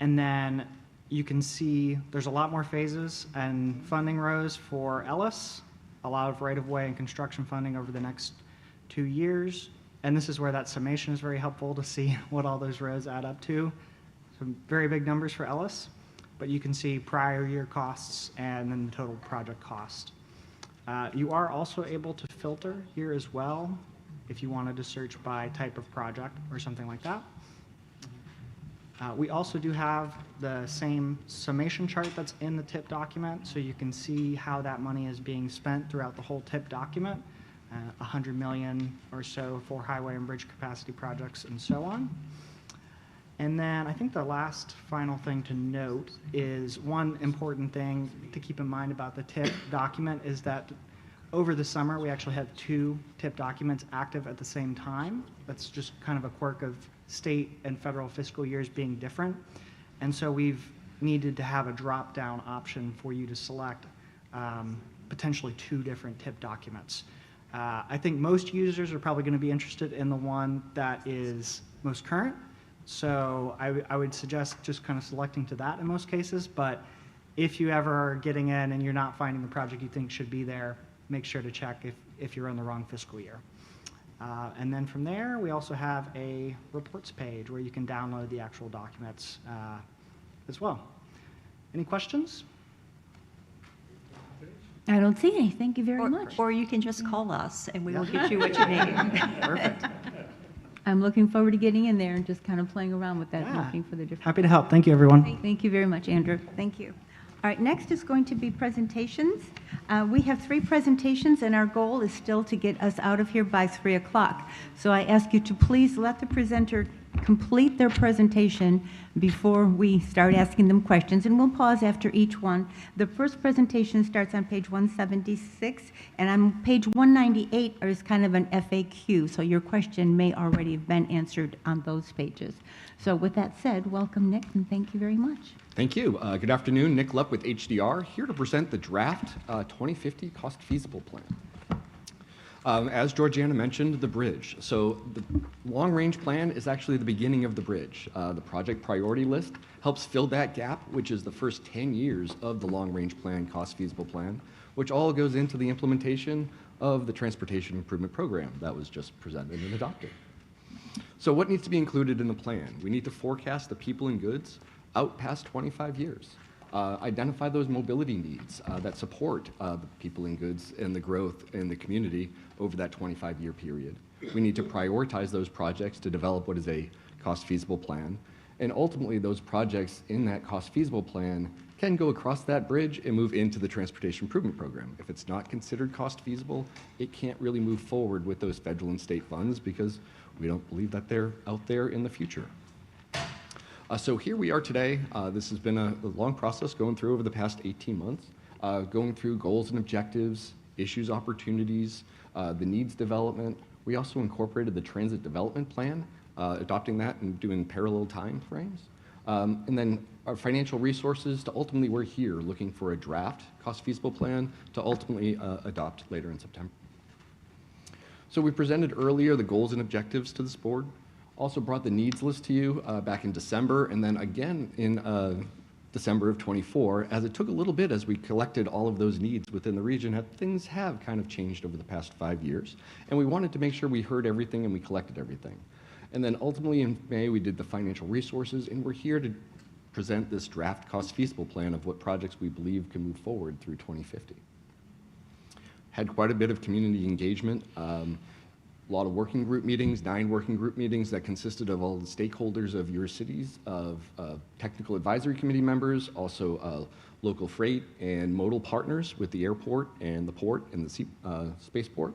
And then you can see there's a lot more phases and funding rows for Ellis, a lot of right-of-way and construction funding over the next 2 years. And this is where that summation is very helpful to see what all those rows add up to. Some very big numbers for Ellis, but you can see prior year costs and then the total project cost. You are also able to filter here as well if you wanted to search by type of project or something like that. We also do have the same summation chart that's in the TIP document, so you can see how that money is being spent throughout the whole TIP document, 100 million or so for highway and bridge capacity projects and so on. And then I think the last final thing to note is one important thing to keep in mind about the TIP document is that over the summer, we actually have 2 TIP documents active at the same time. That's just kind of a quirk of state and federal fiscal years being different. And so we've needed to have a drop-down option for you to select potentially 2 different TIP documents. I think most users are probably going to be interested in the one that is most current. So I would suggest just kind of selecting to that in most cases. But if you ever are getting in and you're not finding the project you think should be there, make sure to check if you're in the wrong fiscal year. And then from there, we also have a reports page where you can download the actual documents as well. Any questions? I don't see any. Thank you very much. Or you can just call us and we will get you what you need. Perfect. I'm looking forward to getting in there and just kind of playing around with that and Yeah. looking for the different. Happy to help. Thank you, everyone. Thank you very much, Andrew. Thank you. All right, next is going to be presentations. We have 3 presentations, and our goal is still to get us out of here by 3 o'clock. So I ask you to please let the presenter complete their presentation before we start asking them questions, and we'll pause after each one. The first presentation starts on page 176, and on page 198 is kind of an FAQ, so your question may already have been answered on those pages. So with that said, welcome, Nick, and thank you very much. Thank you. Good afternoon. Nick Lepp with HDR, here to present the draft 2050 cost feasible plan. As Georgiana mentioned, the bridge. So the long-range plan is actually the beginning of the bridge. The project priority list helps fill that gap, which is the first 10 years of the long-range plan, cost feasible plan, which all goes into the implementation of the transportation improvement program that was just presented and adopted. So what needs to be included in the plan? We need to forecast the people and goods out past 25 years. Identify those mobility needs that support the people and goods and the growth in the community over that 25-year period. We need to prioritize those projects to develop what is a cost feasible plan. And ultimately, those projects in that cost feasible plan can go across that bridge and move into the transportation improvement program. If it's not considered cost feasible, it can't really move forward with those federal and state funds because we don't believe that they're out there in the future. So here we are today. This has been a long process going through over the past 18 months, going through goals and objectives, issues, opportunities, the needs development. We also incorporated the transit development plan, adopting that and doing parallel time frames. And then our financial resources to ultimately, we're here looking for a draft cost feasible plan to ultimately adopt later in September. So we presented earlier the goals and objectives to this board. Also brought the needs list to you back in December, and then again in December of '24, as it took a little bit as we collected all of those needs within the region. Things have kind of changed over the past 5 years, and we wanted to make sure we heard everything and we collected everything. And then ultimately in May, we did the financial resources, and we're here to present this draft cost feasible plan of what projects we believe can move forward through 2050. Had quite a bit of community engagement. A lot of working group meetings, 9 working group meetings that consisted of all the stakeholders of your cities, of technical advisory committee members, also local freight and modal partners with the airport and the port and the spaceport.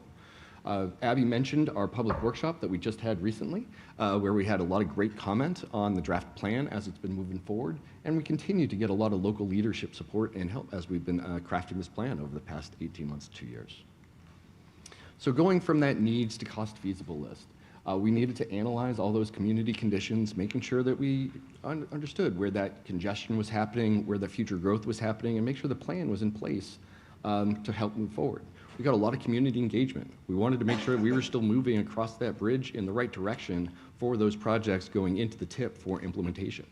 Abby mentioned our public workshop that we just had recently, where we had a lot of great comment on the draft plan as it's been moving forward, and we continue to get a lot of local leadership support and help as we've been crafting this plan over the past 18 months to 2 years. So going from that needs to cost feasible list, we needed to analyze all those community conditions, making sure that we understood where that congestion was happening, where the future growth was happening, and make sure the plan was in place to help move forward. We got a lot of community engagement. We wanted to make sure we were still moving across that bridge in the right direction for those projects going into the TIP for implementation.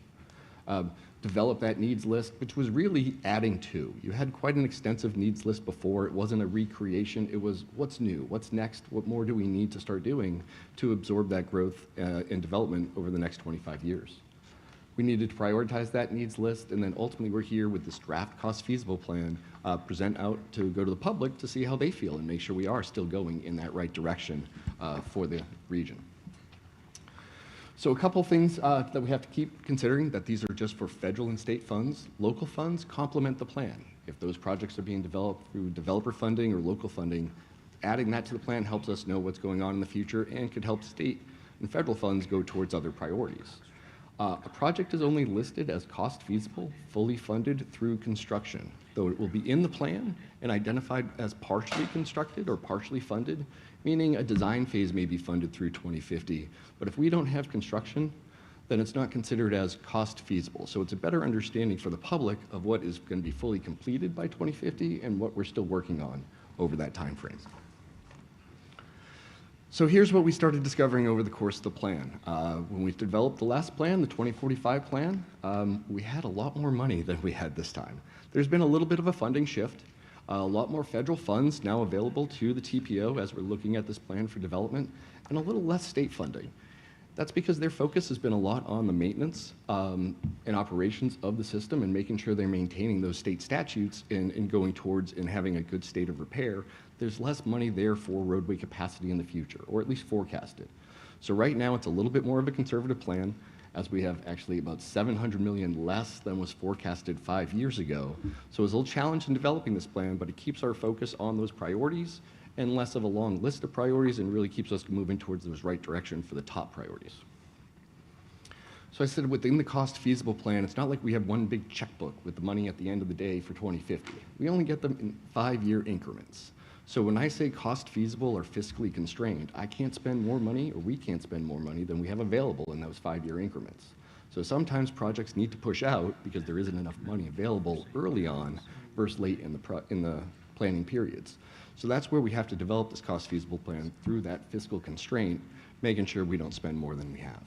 develop that needs list, which was really adding to. You had quite an extensive needs list before. It wasn't a recreation. It was what's new, what's next, what more do we need to start doing to absorb that growth and development over the next 25 years. We needed to prioritize that needs list, and then ultimately we're here with this draft cost feasible plan, present out to go to the public to see how they feel and make sure we are still going in that right direction for the region. So a couple things that we have to keep considering, that these are just for federal and state funds. Local funds complement the plan. If those projects are being developed through developer funding or local funding, adding that to the plan helps us know what's going on in the future and could help state and federal funds go towards other priorities. A project is only listed as cost feasible, fully funded through construction, though it will be in the plan and identified as partially constructed or partially funded, meaning a design phase may be funded through 2050. But if we don't have construction, then it's not considered as cost feasible. So it's a better understanding for the public of what is going to be fully completed by 2050 and what we're still working on over that time frame. So here's what we started discovering over the course of the plan. When we developed the last plan, the 2045 plan, we had a lot more money than we had this time. There's been a little bit of a funding shift, a lot more federal funds now available to the TPO as we're looking at this plan for development, and a little less state funding. That's because their focus has been a lot on the maintenance and operations of the system and making sure they're maintaining those state statutes and going towards and having a good state of repair. There's less money there for roadway capacity in the future, or at least forecasted. So right now it's a little bit more of a conservative plan, as we have actually about $700 million less than was forecasted 5 years ago. So it's a little challenge in developing this plan, but it keeps our focus on those priorities and less of a long list of priorities, and really keeps us moving towards those right direction for the top priorities. So I said within the cost feasible plan, it's not like we have one big checkbook with the money at the end of the day for 2050. We only get them in 5-year increments. So when I say cost feasible or fiscally constrained, I can't spend more money, or we can't spend more money than we have available in those 5-year increments. So sometimes projects need to push out because there isn't enough money available early on versus late in the planning periods. So that's where we have to develop this cost feasible plan through that fiscal constraint, making sure we don't spend more than we have.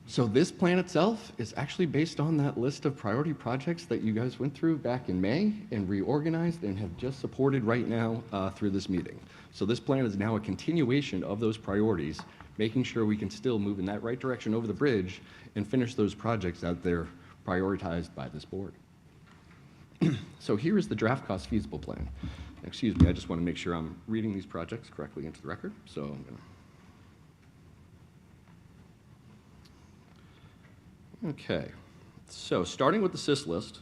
So this plan itself is actually based on that list of priority projects that you guys went through back in May and reorganized and have just supported right now through this meeting. So this plan is now a continuation of those priorities, making sure we can still move in that right direction over the bridge and finish those projects out there prioritized by this board. So here is the draft cost feasible plan. Excuse me, I just want to make sure I'm reading these projects correctly into the record. So I'm going to... Okay, so starting with the SIS list,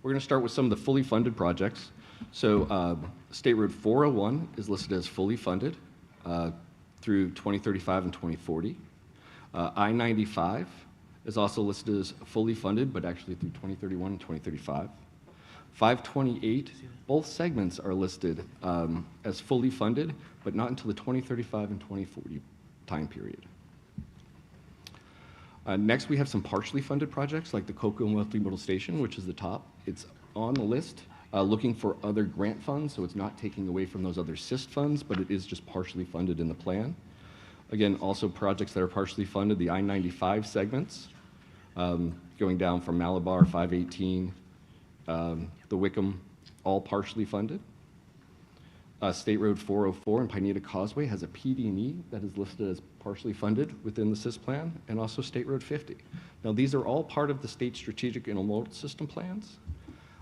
we're going to start with some of the fully funded projects. So State Road 401 is listed as fully funded through 2035 and 2040. I-95 is also listed as fully funded, but actually through 2031 and 2035. 528, both segments are listed as fully funded, but not until the 2035 and 2040 time period. Next, we have some partially funded projects like the Cocoa and Wealthy Middle Station, which is the top. It's on the list, looking for other grant funds, so it's not taking away from those other SIST funds, but it is just partially funded in the plan. Again, also projects that are partially funded, the I-95 segments, going down from Malabar, 518, the Wickham, all partially funded. State Road 404 and Pineda Causeway has a PD&E that is listed as partially funded within the SIS plan, and also State Road 50. Now, these are all part of the state strategic intermodal system plans,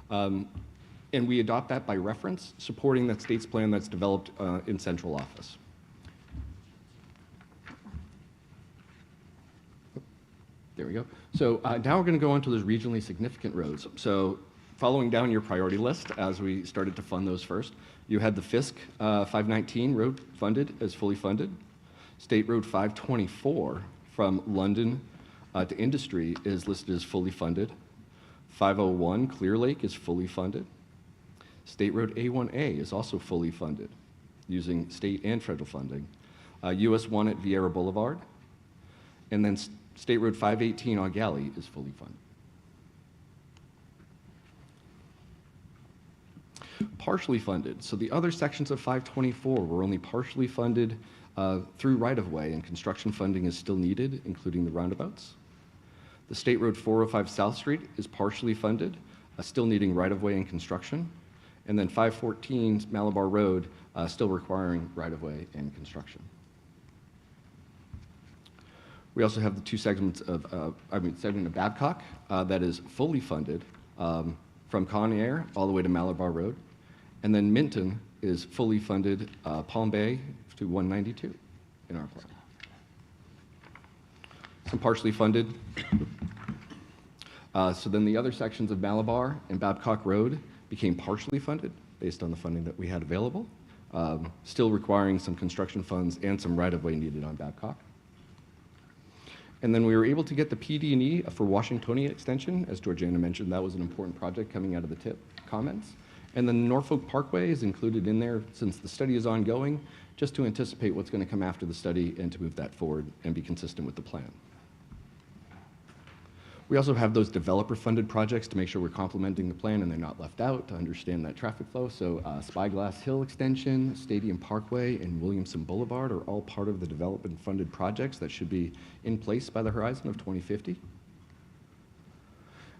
and we adopt that by reference, supporting that state's plan that's developed in central office. There we go. So now we're going to go on to those regionally significant roads. So following down your priority list, as we started to fund those first, you had the Fisk 519 road funded as fully funded. State Road 524 from London to Industry is listed as fully funded. 501 Clear Lake is fully funded. State Road A1A is also fully funded using state and federal funding. US 1 at Vieira Boulevard. And then State Road 518 on Galley is fully funded. Partially funded. So the other sections of 524 were only partially funded through right-of-way, and construction funding is still needed, including the roundabouts. The State Road 405 South Street is partially funded, still needing right-of-way and construction. And then 514 Malabar Road, still requiring right-of-way and construction. We also have the two segments of, segment of Babcock that is fully funded from Con Air all the way to Malabar Road. And then Minton is fully funded Palm Bay to 192 in our plan. Some partially funded. So then the other sections of Malabar and Babcock Road became partially funded based on the funding that we had available, still requiring some construction funds and some right-of-way needed on Babcock. And then we were able to get the PD&E for Washingtonia extension. As Georgiana mentioned, that was an important project coming out of the TIP comments. And then Norfolk Parkway is included in there since the study is ongoing, just to anticipate what's going to come after the study and to move that forward and be consistent with the plan. We also have those developer-funded projects to make sure we're complementing the plan and they're not left out, to understand that traffic flow. So Spyglass Hill Extension, Stadium Parkway, and Williamson Boulevard are all part of the development-funded projects that should be in place by the horizon of 2050.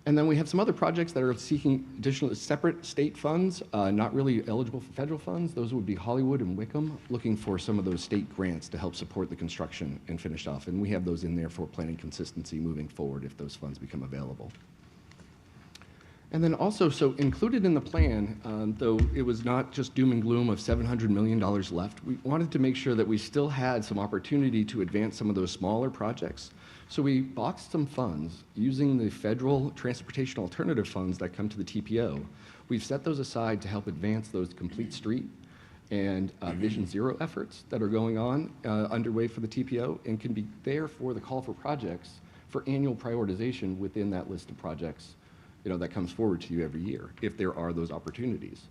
And then we have some other projects that are seeking additional separate state funds, not really eligible for federal funds. Those would be Hollywood and Wickham, looking for some of those state grants to help support the construction and finish off. And we have those in there for planning consistency moving forward if those funds become available. And then also, so included in the plan, though it was not just doom and gloom of $700 million left, we wanted to make sure that we still had some opportunity to advance some of those smaller projects. So we boxed some funds using the federal transportation alternative funds that come to the TPO. We've set those aside to help advance those complete street and Vision Zero efforts that are going on underway for the TPO and can be there for the call for projects for annual prioritization within that list of projects, that comes forward to you every year if there are those opportunities.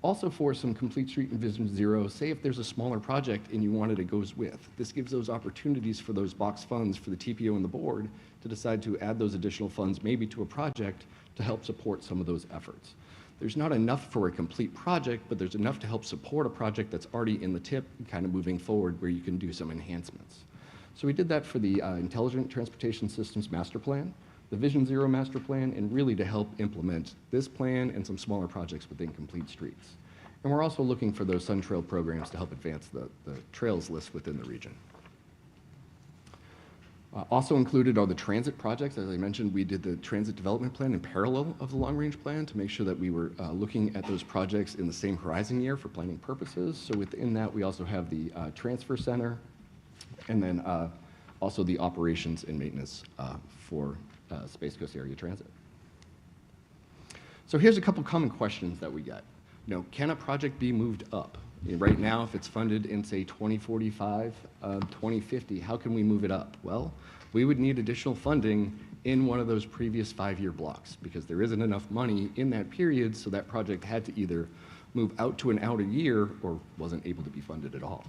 Also for some complete street and Vision Zero, say if there's a smaller project and you wanted it goes with. This gives those opportunities for those box funds for the TPO and the board to decide to add those additional funds maybe to a project to help support some of those efforts. There's not enough for a complete project, but there's enough to help support a project that's already in the TIP and kind of moving forward where you can do some enhancements. So we did that for the Intelligent Transportation Systems Master Plan, the Vision Zero Master Plan, and really to help implement this plan and some smaller projects within complete streets. And we're also looking for those Sun Trail programs to help advance the trails list within the region. Also included are the transit projects. As I mentioned, we did the transit development plan in parallel of the long-range plan to make sure that we were looking at those projects in the same horizon year for planning purposes. So within that, we also have the transfer center, and then also the operations and maintenance for Space Coast Area Transit. So here's a couple common questions that we get. Can a project be moved up? Right now, if it's funded in, say, 2045, 2050, how can we move it up? Well, we would need additional funding in one of those previous 5-year blocks because there isn't enough money in that period, so that project had to either move out to an outer year or wasn't able to be funded at all.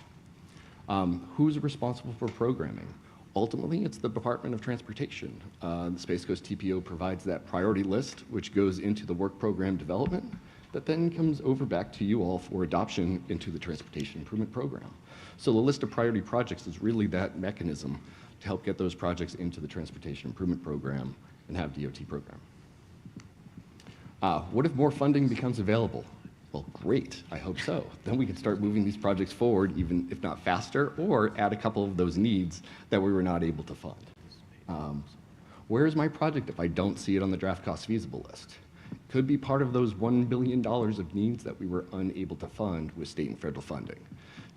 Who's responsible for programming? Ultimately, it's the Department of Transportation. The Space Coast TPO provides that priority list, which goes into the work program development, that then comes over back to you all for adoption into the Transportation Improvement Program. So the list of priority projects is really that mechanism to help get those projects into the Transportation Improvement Program and have DOT program. What if more funding becomes available? Well, great, I hope so. Then we can start moving these projects forward, even if not faster, or add a couple of those needs that we were not able to fund. Where is my project if I don't see it on the draft cost feasible list? Could be part of those $1 billion of needs that we were unable to fund with state and federal funding.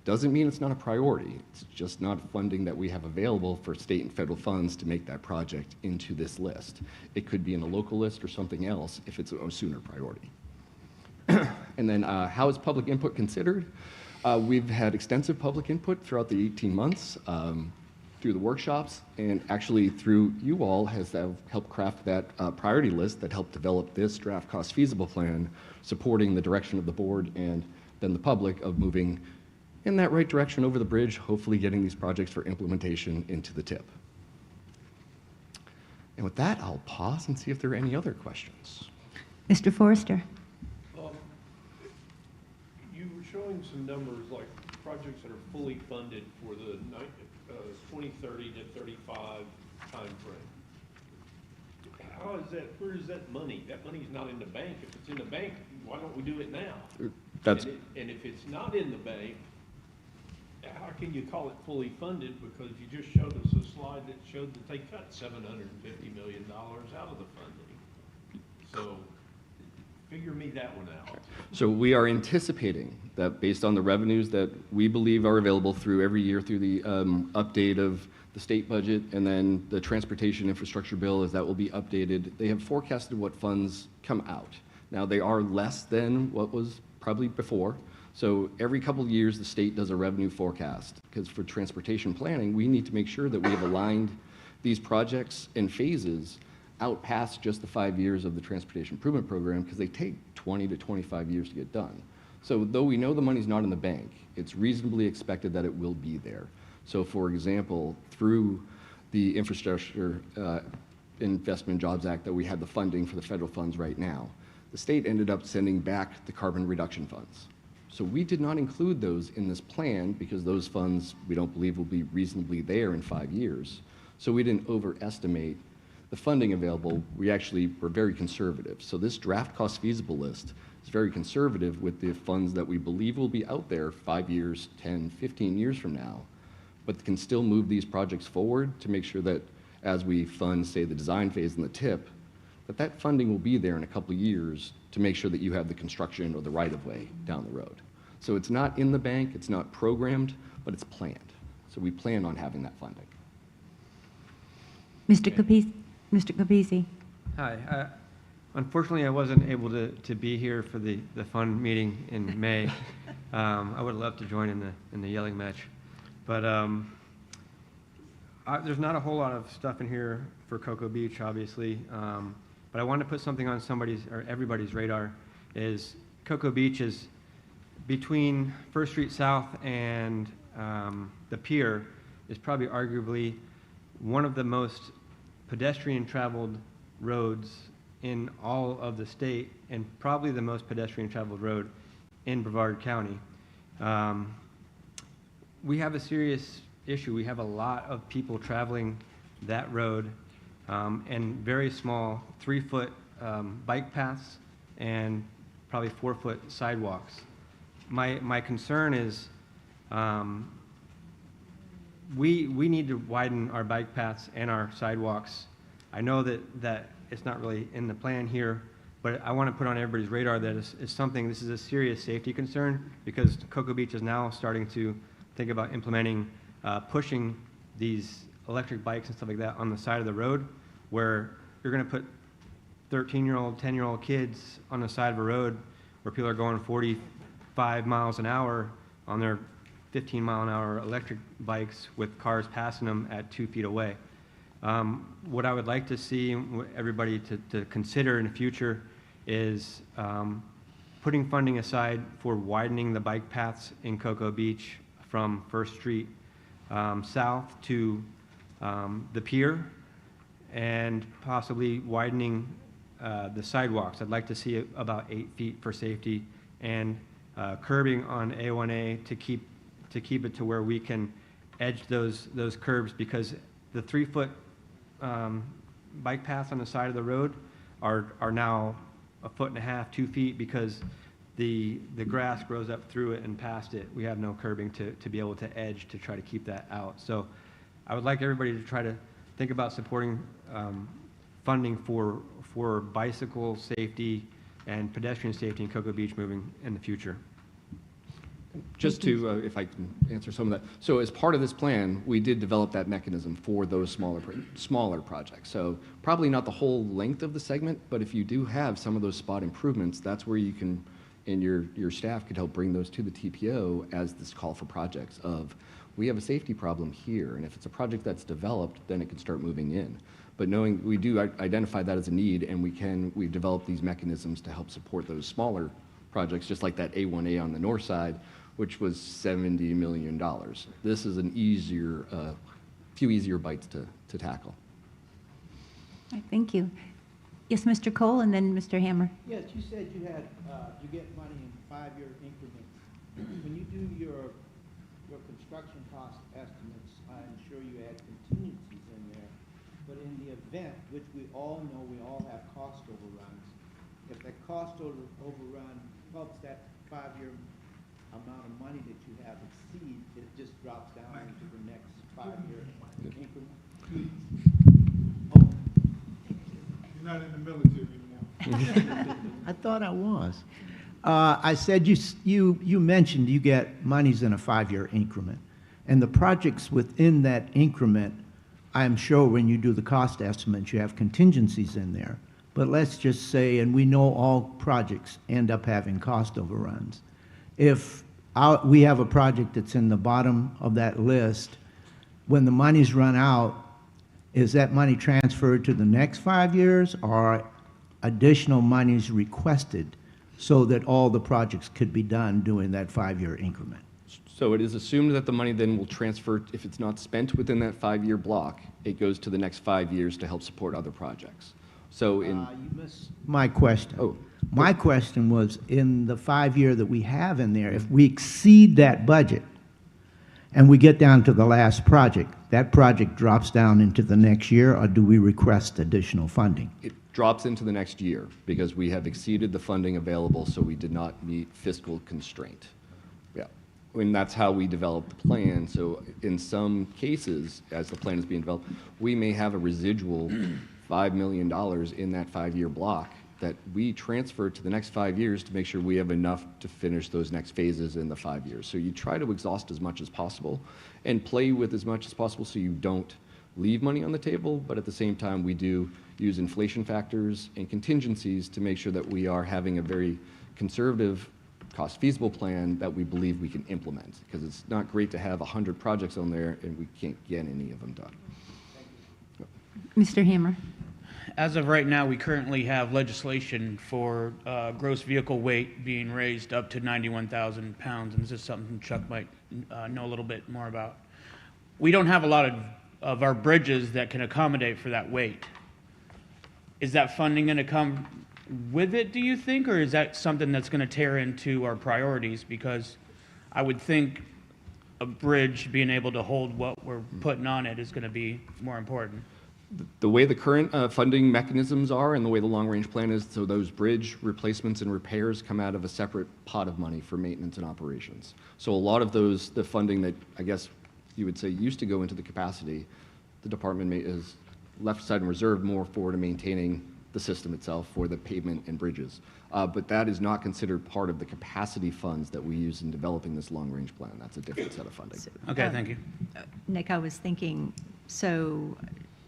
Doesn't mean it's not a priority. It's just not funding that we have available for state and federal funds to make that project into this list. It could be in a local list or something else if it's a sooner priority. And then how is public input considered? We've had extensive public input throughout the 18 months through the workshops, and actually through you all has helped craft that priority list that helped develop this draft cost feasible plan, supporting the direction of the board and then the public of moving in that right direction over the bridge, hopefully getting these projects for implementation into the TIP. And with that, I'll pause and see if there are any other questions. Mr. Forrester. showing some numbers like projects that are fully funded for the 2030 to 35 timeframe. How is that, where is that money? That money's not in the bank. If it's in the bank, why don't we do it now? That's And if it's not in the bank, how can you call it fully funded? Because you just showed us a slide that showed that they cut $750 million out of the funding. So figure me that one out. So we are anticipating that based on the revenues that we believe are available through every year through the update of the state budget and then the transportation infrastructure bill as that will be updated, they have forecasted what funds come out. Now they are less than what was probably before. So every couple of years the state does a revenue forecast because for transportation planning we need to make sure that we have aligned these projects and phases out past just the 5 years of the transportation improvement program because they take 20 to 25 years to get done. So though we know the money's not in the bank, it's reasonably expected that it will be there. So for example, through the Infrastructure Investment Jobs Act that we had the funding for the federal funds right now, the state ended up sending back the carbon reduction funds. So we did not include those in this plan because those funds we don't believe will be reasonably there in 5 years. So we didn't overestimate the funding available. We actually were very conservative. So this draft cost feasible list is very conservative with the funds that we believe will be out there 5 years, 10, 15 years from now, but can still move these projects forward to make sure that as we fund, say, the design phase and the tip, that funding will be there in a couple of years to make sure that you have the construction or the right-of-way down the road. So it's not in the bank, it's not programmed, but it's planned. So we plan on having that funding. Mr. Capizzi. Hi. Unfortunately, I wasn't able to be here for the fun meeting in May. I would love to join in the yelling match. But there's not a whole lot of stuff in here for Cocoa Beach, obviously. But I wanted to put something on everybody's radar. Is Cocoa Beach is between First Street South and the pier is probably arguably one of the most pedestrian traveled roads in all of the state and probably the most pedestrian traveled road in Brevard County. We have a serious issue. We have a lot of people traveling that road and very small 3-foot bike paths and probably 4-foot sidewalks. My concern is we need to widen our bike paths and our sidewalks. I know that it's not really in the plan here, but I want to put on everybody's radar that it's something, this is a serious safety concern because Cocoa Beach is now starting to think about implementing, pushing these electric bikes and stuff like that on the side of the road where you're going to put 13-year-old, 10-year-old kids on the side of a road where people are going 45 miles an hour on their 15-mile-an-hour electric bikes with cars passing them at 2 feet away. What I would like to see everybody to consider in the future is putting funding aside for widening the bike paths in Cocoa Beach from First Street south to the pier and possibly widening the sidewalks. I'd like to see about 8 feet for safety and curbing on A1A to keep it to where we can edge those curbs because the 3-foot bike paths on the side of the road are now 1.5 feet, 2 feet because the grass grows up through it and past it. We have no curbing to be able to edge to try to keep that out. So I would like everybody to try to think about supporting funding for bicycle safety and pedestrian safety in Cocoa Beach moving in the future. Just to, if I can answer some of that. So as part of this plan, we did develop that mechanism for those smaller projects. So probably not the whole length of the segment, but if you do have some of those spot improvements, that's where you can, and your staff could help bring those to the TPO as this call for projects of, we have a safety problem here, and if it's a project that's developed, then it can start moving in. But knowing we do identify that as a need, and we've developed these mechanisms to help support those smaller projects, just like that A1A on the north side, which was $70 million. This is an few easier bites to tackle. Thank you. Yes, Mr. Cole, and then Mr. Hammer. Yes, you said you get money in 5-year increments. when you do your construction cost estimates, I'm sure you add contingencies in there. But in the event, which we all know, we all have cost overruns, if that cost overrun helps that 5-year amount of money that you have exceed, it just drops down into the next 5-year increment. You're not in the military anymore. I thought I was. I said you mentioned you get monies in a 5-year increment, and the projects within that increment, I'm sure when you do the cost estimates, you have contingencies in there. But let's just say, and we know all projects end up having cost overruns. If we have a project that's in the bottom of that list, when the money's run out, is that money transferred to the next 5 years, or additional monies requested so that all the projects could be done during that 5-year increment? So it is assumed that the money then will transfer, if it's not spent within that 5-year block, it goes to the next 5 years to help support other projects. So in... You missed my question. Oh. My question was, in the 5-year that we have in there, if we exceed that budget and we get down to the last project, that project drops down into the next year, or do we request additional funding? It drops into the next year because we have exceeded the funding available, so we did not meet fiscal constraint. Yeah, I mean, that's how we develop the plan. So in some cases, as the plan is being developed, we may have a residual $5 million in that 5-year block that we transfer to the next 5 years to make sure we have enough to finish those next phases in the 5 years. So you try to exhaust as much as possible and play with as much as possible so you don't leave money on the table, but at the same time we do use inflation factors and contingencies to make sure that we are having a very conservative cost feasible plan that we believe we can implement, because it's not great to have 100 projects on there and we can't get any of them done. Mr. Hammer. As of right now, we currently have legislation for gross vehicle weight being raised up to 91,000 pounds, and this is something Chuck might know a little bit more about. We don't have a lot of our bridges that can accommodate for that weight. Is that funding going to come with it, do you think, or is that something that's going to tear into our priorities? Because I would think a bridge being able to hold what we're putting on it is going to be more important. The way the current funding mechanisms are and the way the long-range plan is, so those bridge replacements and repairs come out of a separate pot of money for maintenance and operations. So a lot of those, the funding that I guess you would say used to go into the capacity, the department is left aside in reserve more for maintaining the system itself for the pavement and bridges. But that is not considered part of the capacity funds that we use in developing this long-range plan. That's a different set of funding. Okay, thank you. Nick, I was thinking, so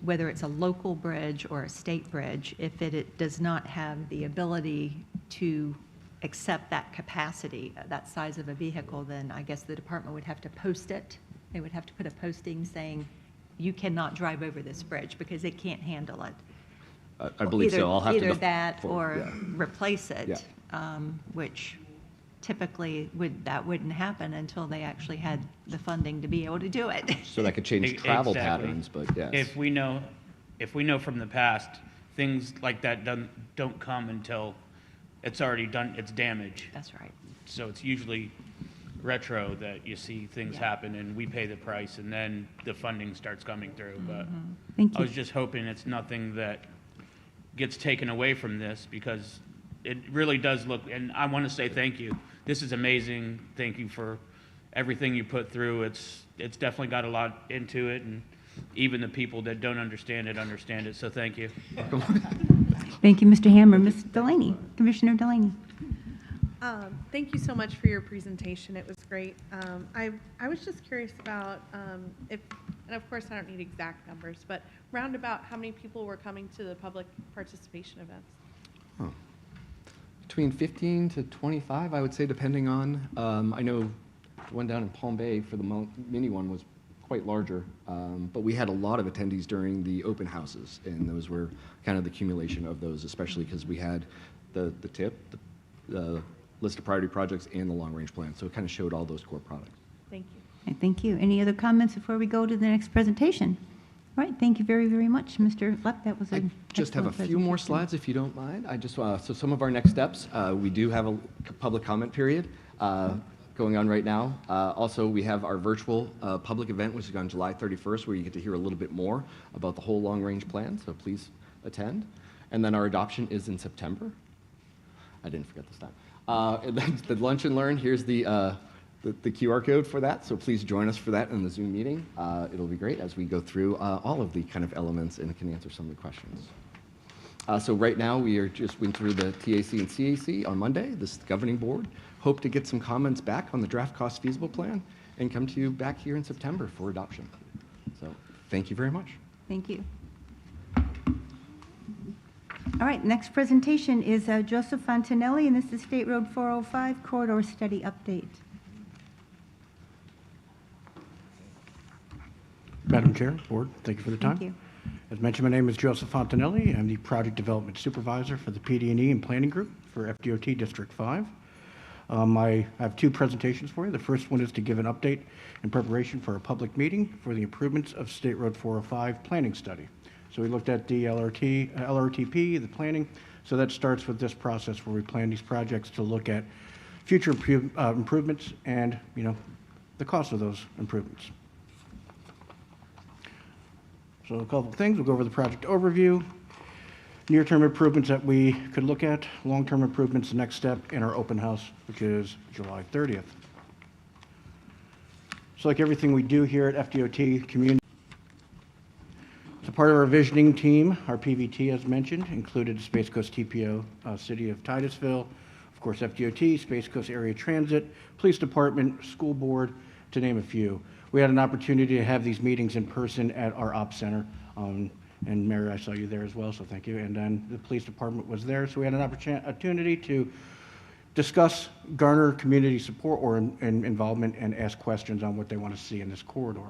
whether it's a local bridge or a state bridge, if it does not have the ability to accept that capacity, that size of a vehicle, then I guess the department would have to post it. They would have to put a posting saying, you cannot drive over this bridge because it can't handle it. I believe so. I'll have to either look that or yeah. replace it, Yeah. Which typically that wouldn't happen until they actually had the funding to be able to do it. So that could change travel Exactly. patterns, but yes. If we know from the past, things like that don't come until it's already done, it's damage. That's right. So it's usually retro that you see things happen and we pay the price and then the funding starts coming through. But Thank you. I was just hoping it's nothing that gets taken away from this, because it really does look, and I want to say thank you. This is amazing. Thank you for everything you put through. It's definitely got a lot into it, and even the people that don't understand it, so thank you. Thank you, Mr. Hammer. Ms. Delaney, Commissioner Delaney. Thank you so much for your presentation. It was great. I was just curious about if, and of course I don't need exact numbers, but roundabout how many people were coming to the public participation events? Oh. Between 15 to 25, I would say, depending on, I know the one down in Palm Bay for the mini one was quite larger, but we had a lot of attendees during the open houses, and those were kind of the accumulation of those, especially because we had the TIP, the list of priority projects, and the long-range plan, so it kind of showed all those core products. Thank you. Okay, thank you. Any other comments before we go to the next presentation? All right, thank you very, very much, Mr. Lepp. That was I just have a few more slides, if you don't mind. I just so some of our next steps, we do have a public comment period. going on right now. Also, we have our virtual public event, which is on July 31st, where you get to hear a little bit more about the whole long-range plan, so please attend. And then our adoption is in September. I didn't forget this time. And then the lunch and learn, here's the QR code for that, so please join us for that in the Zoom meeting. It'll be great as we go through all of the kind of elements and can answer some of the questions. So right now, we are just went through the TAC and CAC on Monday. This is the governing board. Hope to get some comments back on the draft cost feasible plan and come to you back here in September for adoption. So thank you very much. Thank you. All right, next presentation is Joseph Fontanelli, and this is State Road 405 Corridor Study Update. Madam Chair, Board, thank you for the time. Thank you. As mentioned, my name is Joseph Fontanelli. I'm the Project Development Supervisor for the PD&E and Planning Group for FDOT District 5. I have two presentations for you. The first one is to give an update in preparation for a public meeting for the improvements of State Road 405 planning study. So we looked at the LRTP, the planning. So that starts with this process where we plan these projects to look at future improvements and, the cost of those improvements. So a couple of things. We'll go over the project overview, near-term improvements that we could look at, long-term improvements, the next step in our open house, which is July 30th. So like everything we do here at FDOT Community, as a part of our visioning team, our PVT, as mentioned, included Space Coast TPO, City of Titusville, of course FDOT, Space Coast Area Transit, Police Department, School Board, to name a few. We had an opportunity to have these meetings in person at our Ops Center, and Mary, I saw you there as well, so thank you. And then the Police Department was there, so we had an opportunity to discuss, garner community support or involvement, and ask questions on what they want to see in this corridor.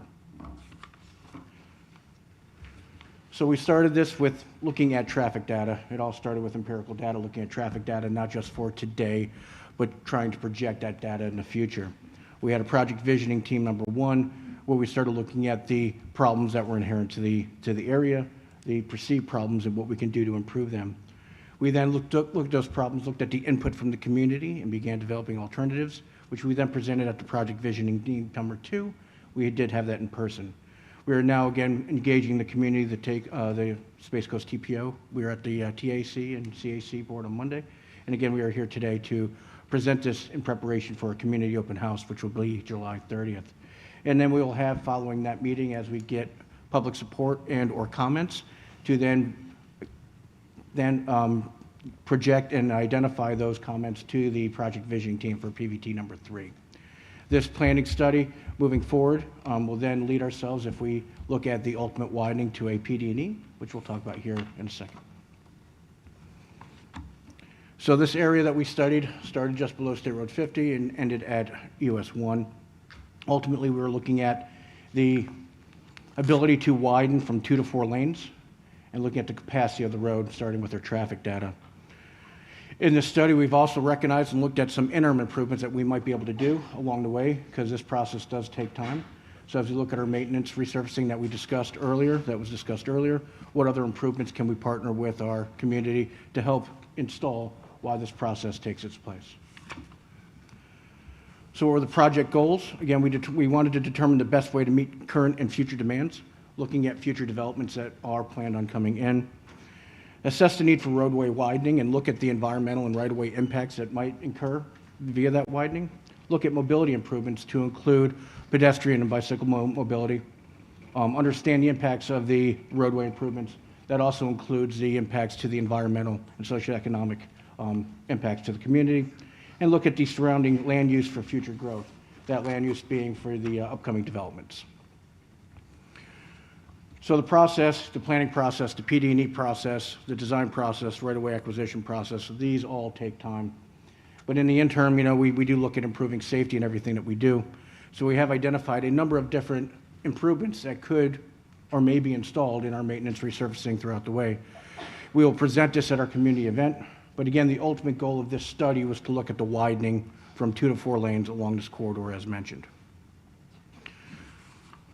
So we started this with looking at traffic data. It all started with empirical data, looking at traffic data, not just for today, but trying to project that data in the future. We had a project visioning team number one, where we started looking at the problems that were inherent to the area, the perceived problems, and what we can do to improve them. We then looked at those problems, looked at the input from the community, and began developing alternatives, which we then presented at the project visioning team number two. We did have that in person. We are now again engaging the community to take the Space Coast TPO. We are at the TAC and CAC board on Monday, and again we are here today to present this in preparation for a community open house, which will be July 30th. And then we will have, following that meeting, as we get public support and or comments, to then project and identify those comments to the project visioning team for PVT number 3. This planning study, moving forward, will then lead ourselves, if we look at the ultimate widening, to a PD&E, which we'll talk about here in a second. So this area that we studied started just below State Road 50 and ended at US 1. Ultimately, we were looking at the ability to widen from 2 to 4 lanes and looking at the capacity of the road, starting with our traffic data. In this study, we've also recognized and looked at some interim improvements that we might be able to do along the way, because this process does take time. So as we look at our maintenance resurfacing that was discussed earlier, what other improvements can we partner with our community to help install while this process takes its place? So what were the project goals? Again, we wanted to determine the best way to meet current and future demands, looking at future developments that are planned on coming in, assess the need for roadway widening and look at the environmental and right-of-way impacts that might incur via that widening, look at mobility improvements to include pedestrian and bicycle mobility, understand the impacts of the roadway improvements. That also includes the impacts to the environmental and socioeconomic impacts to the community, and look at the surrounding land use for future growth, that land use being for the upcoming developments. So the process, the planning process, the PD&E process, the design process, right-of-way acquisition process, these all take time. But in the interim, we do look at improving safety in everything that we do. So we have identified a number of different improvements that could or may be installed in our maintenance resurfacing throughout the way. We will present this at our community event. But again, the ultimate goal of this study was to look at the widening from 2 to 4 lanes along this corridor as mentioned.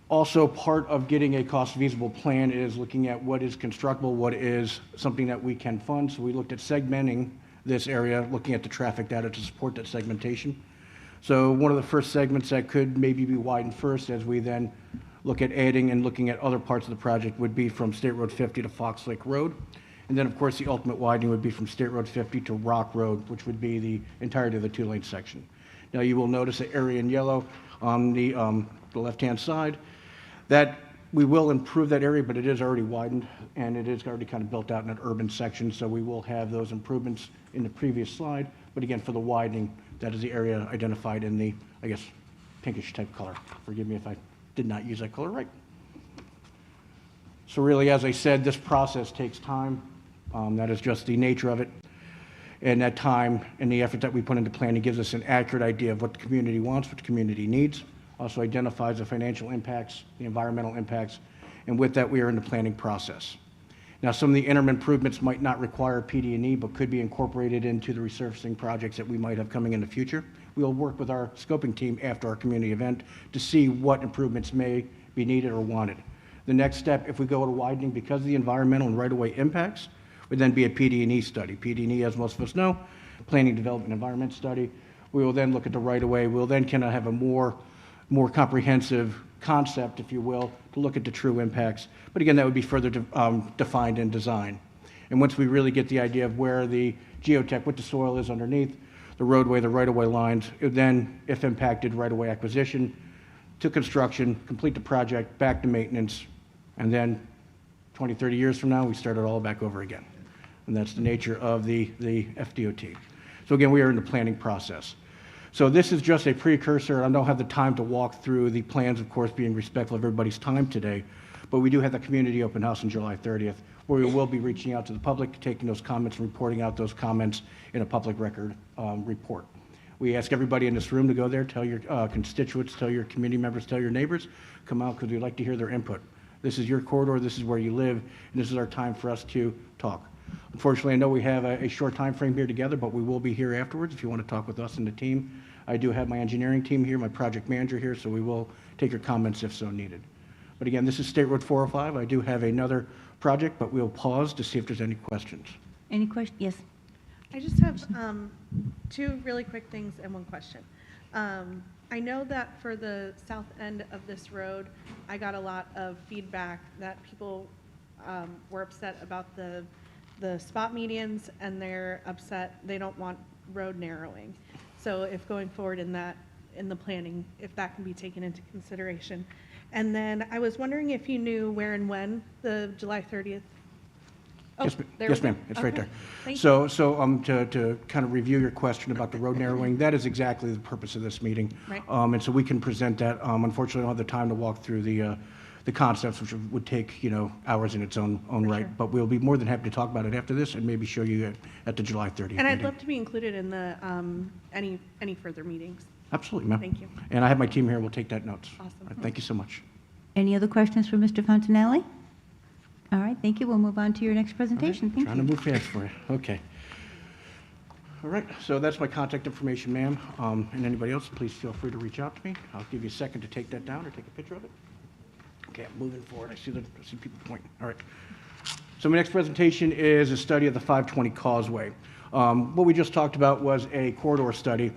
Also, part of getting a cost feasible plan is looking at what is constructible, what is something that we can fund. So we looked at segmenting this area, looking at the traffic data to support that segmentation. So one of the first segments that could maybe be widened first as we then look at adding and looking at other parts of the project would be from State Road 50 to Fox Lake Road. And then, of course, the ultimate widening would be from State Road 50 to Rock Road, which would be the entirety of the two-lane section. Now, you will notice the area in yellow on the left-hand side. That we will improve that area, but it is already widened, and it is already kind of built out in an urban section, so we will have those improvements in the previous slide. But again, for the widening, that is the area identified in the, I guess, pinkish type color. Forgive me if I did not use that color right. So really, as I said, this process takes time. That is just the nature of it. And that time and the effort that we put into planning gives us an accurate idea of what the community wants, what the community needs. Also identifies the financial impacts, the environmental impacts, and with that, we are in the planning process. Now, some of the interim improvements might not require PD&E, but could be incorporated into the resurfacing projects that we might have coming in the future. We will work with our scoping team after our community event to see what improvements may be needed or wanted. The next step, if we go to widening, because of the environmental and right-of-way impacts, would then be a PD&E study. PD&E, as most of us know, Planning, Development, Environment Study. We will then look at the right-of-way. We'll then kind of have a more comprehensive concept, if you will, to look at the true impacts. But again, that would be further defined in design. And once we really get the idea of where the geotech, what the soil is underneath, the roadway, the right-of-way lines, it would then, if impacted, right-of-way acquisition to construction, complete the project, back to maintenance, and then 20, 30 years from now, we start it all back over again. And that's the nature of the FDOT. So again, we are in the planning process. So this is just a precursor. I don't have the time to walk through the plans, of course, being respectful of everybody's time today, but we do have the community open house on July 30th, where we will be reaching out to the public, taking those comments and reporting out those comments in a public record report. We ask everybody in this room to go there, tell your constituents, tell your community members, tell your neighbors, come out because we'd like to hear their input. This is your corridor, this is where you live, and this is our time for us to talk. Unfortunately, I know we have a short time frame here together, but we will be here afterwards if you want to talk with us and the team. I do have my engineering team here, my project manager here, so we will take your comments if so needed. But again, this is State Road 405. I do have another project, but we'll pause to see if there's any questions. Any questions? Yes. I just have two really quick things and one question. I know that for the south end of this road, I got a lot of feedback that people were upset about the spot medians, and they're upset they don't want road narrowing. So if going forward in the planning, if that can be taken into consideration. And then I was wondering if you knew where and when the July 30th. Oh, Yes, ma'am. It's right Okay. there. Thank So to kind of review your question about the road narrowing, that is exactly the purpose of this meeting. Right. And so we can present that. Unfortunately, I don't have the time to walk through the concepts, which would take, hours in its own right. sure. But we'll be more than happy to talk about it after this and maybe show you at the July 30th And I'd meeting. love to be included in the any further meetings. Absolutely, ma'am. Thank you. And I have my team here. We'll take that notes. Awesome. All right, thank you so much. Any other questions for Mr. Fontanelli? All right, thank you. We'll move on to your next presentation. Thank Trying to you. move fast for you. Okay. All right, so that's my contact information, ma'am. And anybody else, please feel free to reach out to me. I'll give you a second to take that down or take a picture of it. Okay, I'm moving forward. I see people pointing. All right. So my next presentation is a study of the 520 Causeway. What we just talked about was a corridor study,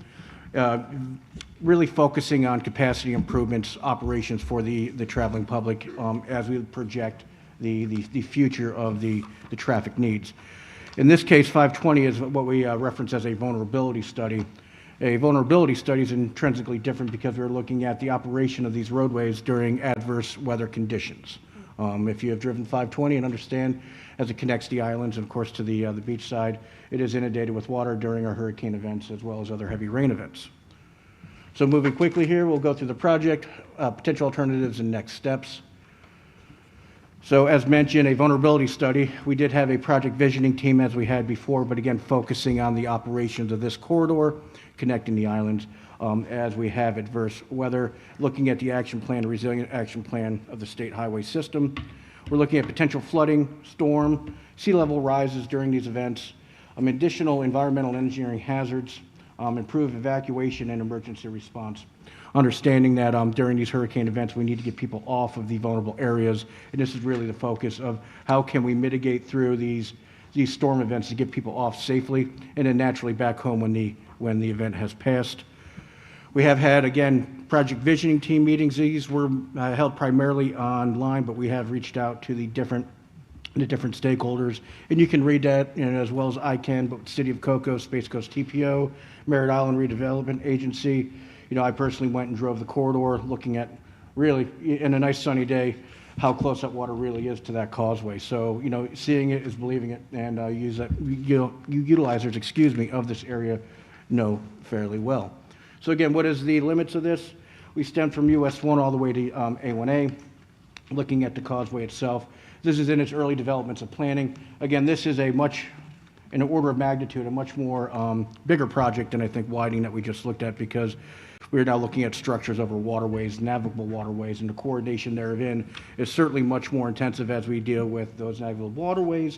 really focusing on capacity improvements, operations for the traveling public as we project the future of the traffic needs. In this case, 520 is what we reference as a vulnerability study. A vulnerability study is intrinsically different because we're looking at the operation of these roadways during adverse weather conditions. If you have driven 520 and understand, as it connects the islands and of course to the beach side, it is inundated with water during our hurricane events as well as other heavy rain events. So moving quickly here, we'll go through the project, potential alternatives and next steps. So as mentioned, a vulnerability study. We did have a project visioning team as we had before, but again, focusing on the operations of this corridor, connecting the islands as we have adverse weather, looking at the action plan, the resilient action plan of the state highway system. We're looking at potential flooding, storm, sea level rises during these events, additional environmental and engineering hazards, improved evacuation and emergency response. Understanding that during these hurricane events, we need to get people off of the vulnerable areas. And this is really the focus of how can we mitigate through these storm events to get people off safely and then naturally back home when the event has passed. We have had, again, project visioning team meetings. These were held primarily online, but we have reached out to the different stakeholders. And you can read that, as well as I can, but City of Cocoa, Space Coast TPO, Merritt Island Redevelopment Agency. I personally went and drove the corridor looking at, really, in a nice sunny day, how close that water really is to that causeway. So, seeing it is believing it, and utilizers, of this area know fairly well. So again, what is the limits of this? We stem from US 1 all the way to A1A, looking at the causeway itself. This is in its early developments of planning. Again, this is in an order of magnitude, a much more bigger project than I think widening that we just looked at, because we're now looking at structures over waterways, navigable waterways, and the coordination therein is certainly much more intensive as we deal with those navigable waterways,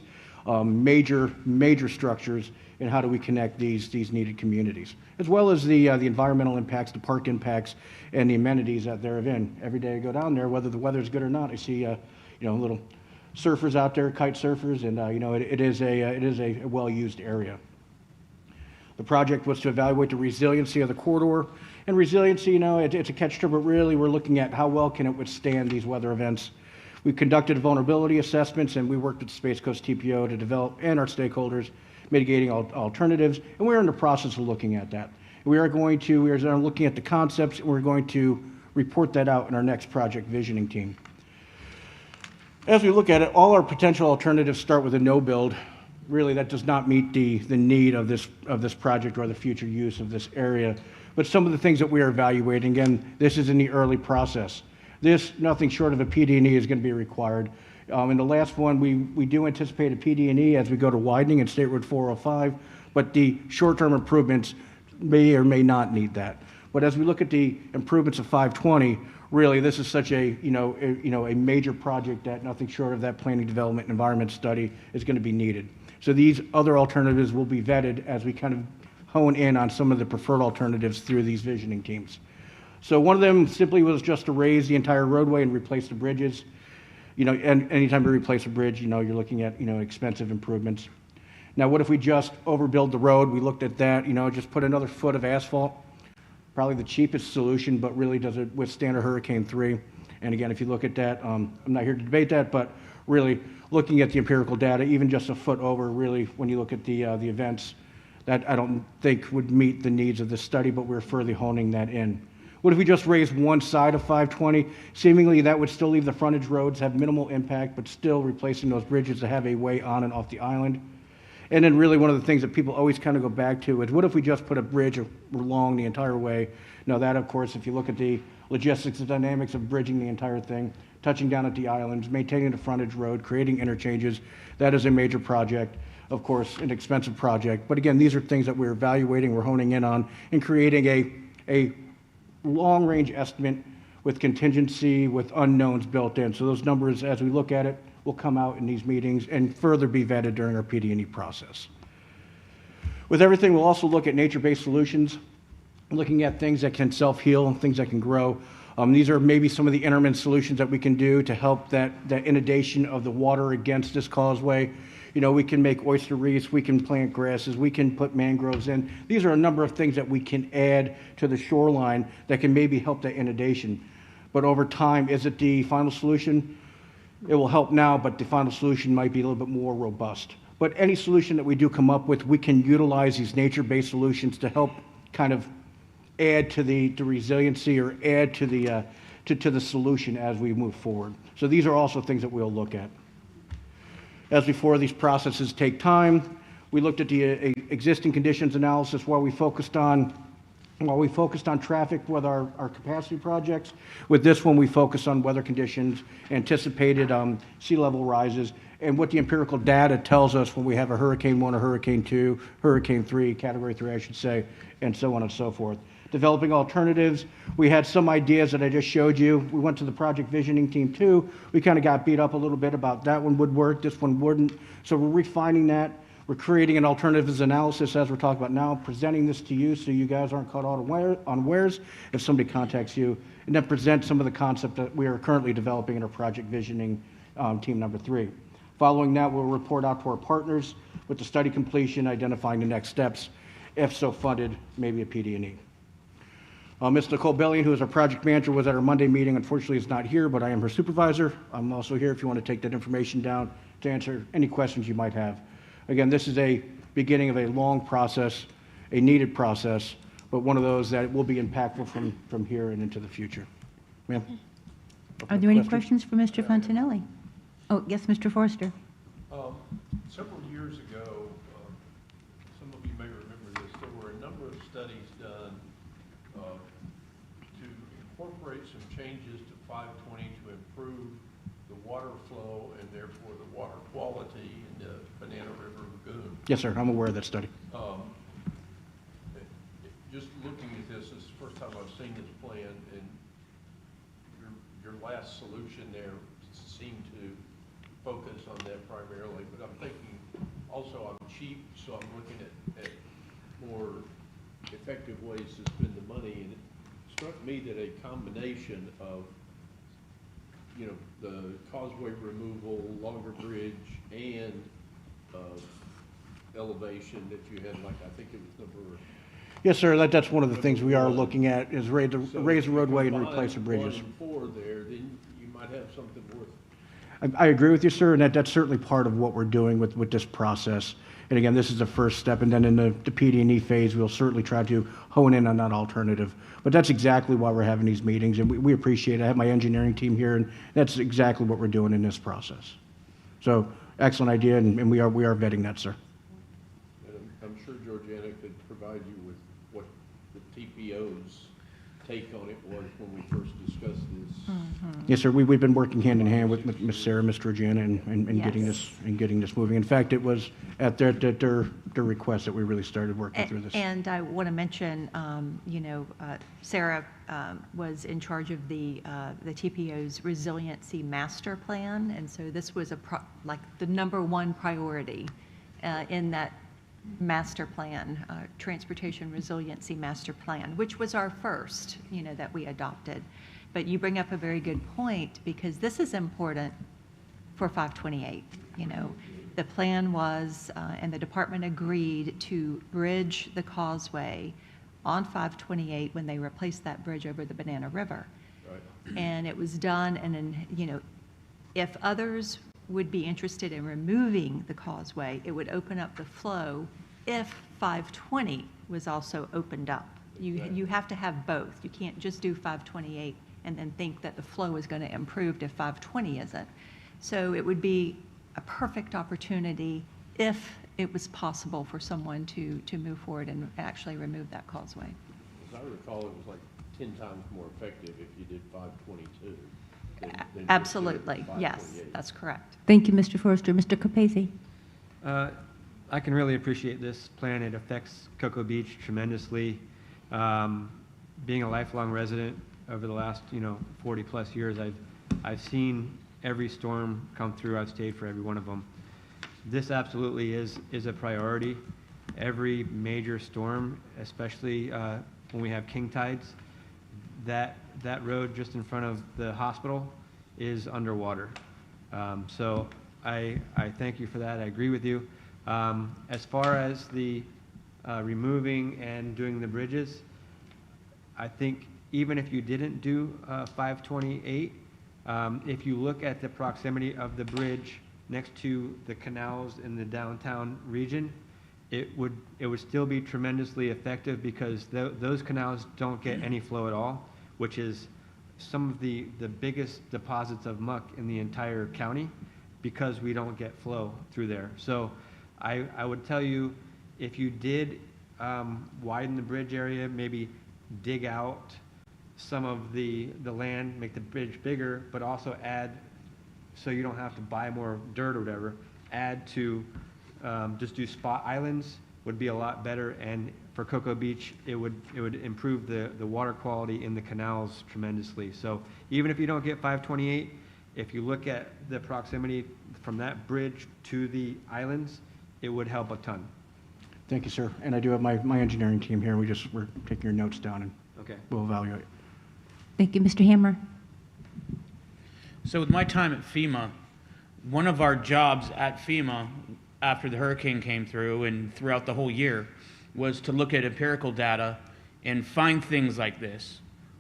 major structures, and how do we connect these needed communities, as well as the environmental impacts, the park impacts, and the amenities that therein. Every day I go down there, whether the weather's good or not, I see little surfers out there, kite surfers, and it is a well-used area. The project was to evaluate the resiliency of the corridor, and resiliency, it's a catch-term, but really we're looking at how well can it withstand these weather events. We conducted vulnerability assessments, and we worked with Space Coast TPO to develop, and our stakeholders, mitigating alternatives, and we're in the process of looking at that. We are looking at the concepts, and we're going to report that out in our next project visioning team. As we look at it, all our potential alternatives start with a no build. Really, that does not meet the need of this project or the future use of this area. But some of the things that we are evaluating, again, this is in the early process. This, nothing short of a PD&E is going to be required. In the last one, we do anticipate a PD&E as we go to widening in State Road 405, but the short-term improvements may or may not need that. But as we look at the improvements of 520, really, this is such a major project that nothing short of that planning, development, and environment study is going to be needed. So these other alternatives will be vetted as we kind of hone in on some of the preferred alternatives through these visioning teams. So one of them simply was just to raise the entire roadway and replace the bridges. And anytime you replace a bridge, you're looking at, expensive improvements. Now, what if we just overbuild the road? We looked at that, just put another foot of asphalt. Probably the cheapest solution, but really does it withstand a Hurricane 3? And again, if you look at that, I'm not here to debate that, but really looking at the empirical data, even just a foot over, really, when you look at the events, that I don't think would meet the needs of this study, but we're further honing that in. What if we just raised one side of 520? Seemingly, that would still leave the frontage roads, have minimal impact, but still replacing those bridges to have a way on and off the island. And then really one of the things that people always kind of go back to is, what if we just put a bridge along the entire way? Now that, of course, if you look at the logistics and dynamics of bridging the entire thing, touching down at the islands, maintaining the frontage road, creating interchanges, that is a major project. Of course, an expensive project. But again, these are things that we're evaluating, we're honing in on, and creating a long-range estimate with contingency, with unknowns built in. So those numbers, as we look at it, will come out in these meetings and further be vetted during our PD&E process. With everything, we'll also look at nature-based solutions, looking at things that can self-heal and things that can grow. These are maybe some of the intermittent solutions that we can do to help that inundation of the water against this causeway. We can make oyster reefs, we can plant grasses, we can put mangroves in. These are a number of things that we can add to the shoreline that can maybe help that inundation. But over time, is it the final solution? It will help now, but the final solution might be a little bit more robust. But any solution that we do come up with, we can utilize these nature-based solutions to help kind of add to the resiliency or add to the solution as we move forward. So these are also things that we'll look at. As before, these processes take time. We looked at the existing conditions analysis while we focused on traffic with our capacity projects. With this one, we focused on weather conditions, anticipated sea level rises, and what the empirical data tells us when we have a Hurricane 1, a Hurricane 2, Hurricane 3, Category 3, I should say, and so on and so forth. Developing alternatives. We had some ideas that I just showed you. We went to the project visioning team too. We kind of got beat up a little bit about that one would work, this one wouldn't. So we're refining that. We're creating an alternatives analysis as we're talking about now, presenting this to you so you guys aren't caught unawares if somebody contacts you, and then present some of the concept that we are currently developing in our project visioning team number 3. Following that, we'll report out to our partners with the study completion, identifying the next steps. If so funded, maybe a PD&E. Ms. Nicole Bellion, who is our project manager, was at our Monday meeting. Unfortunately, is not here, but I am her supervisor. I'm also here if you want to take that information down to answer any questions you might have. Again, this is a beginning of a long process, a needed process, but one of those that will be impactful from here and into the future. Ma'am? Are there any questions for Mr. Fontanelli? Oh, yes, Mr. Forster. Several years ago, some of you may remember this, there were a number of studies done to incorporate some changes to 520 to improve the water flow and therefore the water quality in the Banana River Lagoon. Yes, sir. I'm aware of that study. Just looking at this is the first time I've seen this plan, and your last solution there seemed to focus on that primarily, but I'm thinking also I'm cheap, so I'm looking at more effective ways to spend the money, and it struck me that a combination of, you know, the causeway removal, longer bridge, and elevation that you had, like I think it was number. Yes, sir. That's one of the things we are looking at is raise the roadway and replace the Combine bridges. 1 and 4 there, then you might have something worth. I agree with you, sir, and that's certainly part of what we're doing with this process. And again, this is the first step, and then in the PD&E phase, we'll certainly try to hone in on that alternative. But that's exactly why we're having these meetings, and we appreciate it. I have my engineering team here, and that's exactly what we're doing in this process. So, excellent idea, and we are vetting that, sir. And I'm sure Georgiana could provide you with what the TPO's take on it was when we first discussed this. Yes, sir. We've been working hand in hand with Ms. Sarah, Ms. Georgiana, and getting this moving. In fact, it was at their request that we really started working through this. And I want to mention, Sarah was in charge of the TPO's resiliency master plan, and so this was like the #1 priority in that master plan, transportation resiliency master plan, which was our first, that we adopted. But you bring up a very good point, because this is important for 528. The plan was, and the department agreed to bridge the causeway on 528 when they replaced that bridge over the Banana River. Right. And it was done, and then, if others would be interested in removing the causeway, it would open up the flow if 520 was also opened up. You have to have both. You can't just do 528 and then think that the flow is going to improve if 520 isn't. So it would be a perfect opportunity if it was possible for someone to move forward and actually remove that causeway. As I recall, it was like 10 times more effective if you did 522. than Absolutely, just yes, 528. that's correct. Thank you, Mr. Forster. Mr. Capese. I can really appreciate this plan. It affects Cocoa Beach tremendously. Being a lifelong resident over the last 40 plus years, I've seen every storm come through. I've stayed for every one of them. This absolutely is a priority. Every major storm, especially when we have king tides, that road just in front of the hospital is underwater. So I thank you for that. I agree with you. As far as the removing and doing the bridges, I think even if you didn't do 528, if you look at the proximity of the bridge next to the canals in the downtown region, it would still be tremendously effective, because those canals don't get any flow at all, which is some of the biggest deposits of muck in the entire county, because we don't get flow through there. So I would tell you, if you did widen the bridge area, maybe dig out some of the land, make the bridge bigger, but also add, so you don't have to buy more dirt or whatever, add to just do spot islands would be a lot better. And for Cocoa Beach, it would improve the water quality in the canals tremendously. So even if you don't get 528, if you look at the proximity from that bridge to the islands, it would help a ton. Thank you, sir. And I do have my engineering team here. We're taking your notes down, and we'll evaluate. Thank you, Mr. Hammer. So with my time at FEMA, one of our jobs at FEMA after the hurricane came through and throughout the whole year was to look at empirical data and find things like this,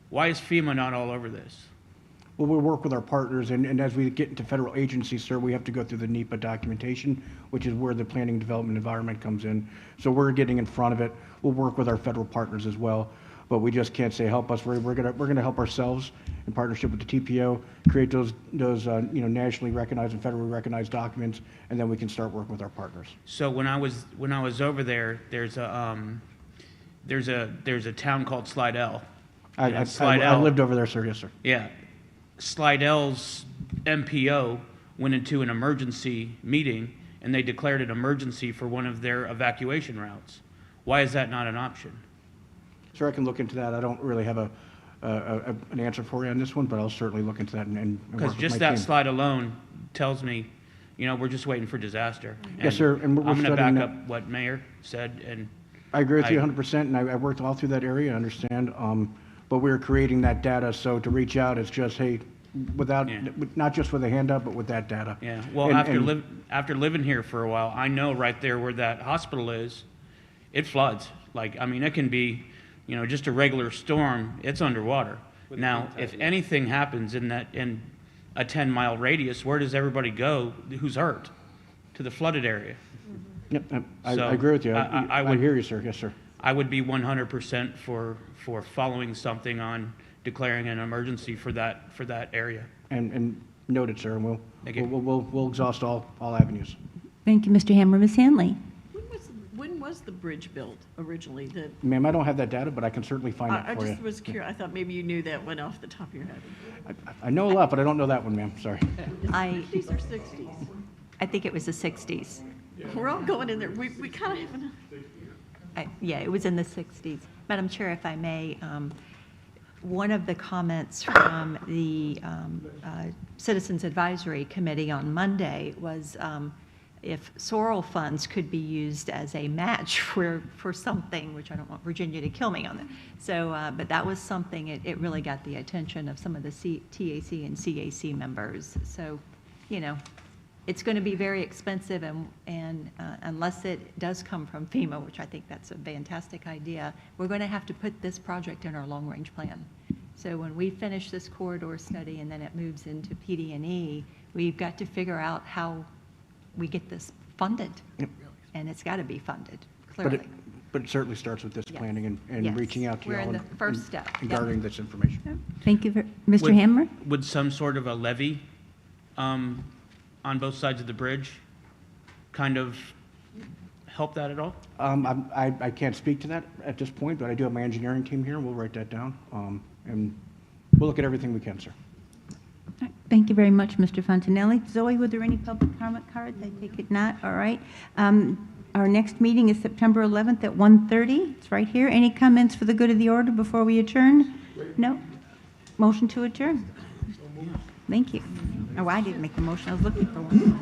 why is FEMA not all over this? Well, we'll work with our partners, and as we get into federal agencies, sir, we have to go through the NEPA documentation, which is where the planning, development, environment comes in. So we're getting in front of it. We'll work with our federal partners as well, but we just can't say help us. We're gonna help ourselves in partnership with the TPO, create those nationally recognized and federally recognized documents, and then we can start working with our partners. So when I was over there, there's a town called Slidell. I lived over there, sir. Yes, sir. Yeah. Slidell's MPO went into an emergency meeting and they declared an emergency for one of their evacuation routes. Why is that not an option? Sir, I can look into that. I don't really have an answer for you on this one, but I'll certainly look into that and work Because with just my that team. slide alone tells me, we're just waiting for disaster. Yes, sir, and we're I'm going to studying back that. up what Mayor said, and I agree with you 100%, and I worked all through that area, I understand. But we're creating that data, so to reach out, it's just, hey, without, not just with a handout, but with that data. yeah. Well, after living here for a while, I know right there where that hospital is, it floods. It can be, just a regular storm, it's underwater. Now, if anything happens in a 10-mile radius, where does everybody go who's hurt? To the flooded area. Yep, I So, agree with you. I I would- hear you, sir. Yes, sir. I would be 100% for following something on declaring an emergency for that area. And noted, sir, and Thank you. we'll exhaust all avenues. Thank you, Mr. Hammer. Ms. Hanley? When was the bridge built originally? Ma'am, I don't have that data, but I can certainly find I it for you. just was curious. I thought maybe you knew that one off the top of your head. I know a lot, but I don't know that one, ma'am. Sorry. 50s or 60s? I think it was the 60s. We're all going in there. We kind of have enough. Yeah, it was in the 60s. Madam Chair, if I may, one of the comments from the Citizens Advisory Committee on Monday was if Sorrel funds could be used as a match for something, which I don't want Virginia to kill me on that. So, but that was something, it really got the attention of some of the TAC and CAC members. So, it's going to be very expensive, and unless it does come from FEMA, which I think that's a fantastic idea, we're going to have to put this project in our long-range plan. So when we finish this corridor study and then it moves into PD&E, we've got to figure out how we get this funded, and it's got to be funded, clearly. But it certainly starts with this planning and Yes. reaching out to you We're all in the first step. and Yep. garnering this information. Thank you, Mr. Hammer? Would some sort of a levee on both sides of the bridge kind of help that at all? I can't speak to that at this point, but I do have my engineering team here. We'll write that down, and we'll look at everything we can, sir. Thank you very much, Mr. Fontanelli. Zoe, were there any public comment cards? I take it not. All right. Our next meeting is September 11th at 1:30. It's right here. Any comments for the good of the order before we adjourn? No? Motion to adjourn. Thank you. Oh, I didn't make the motion. I was looking for one.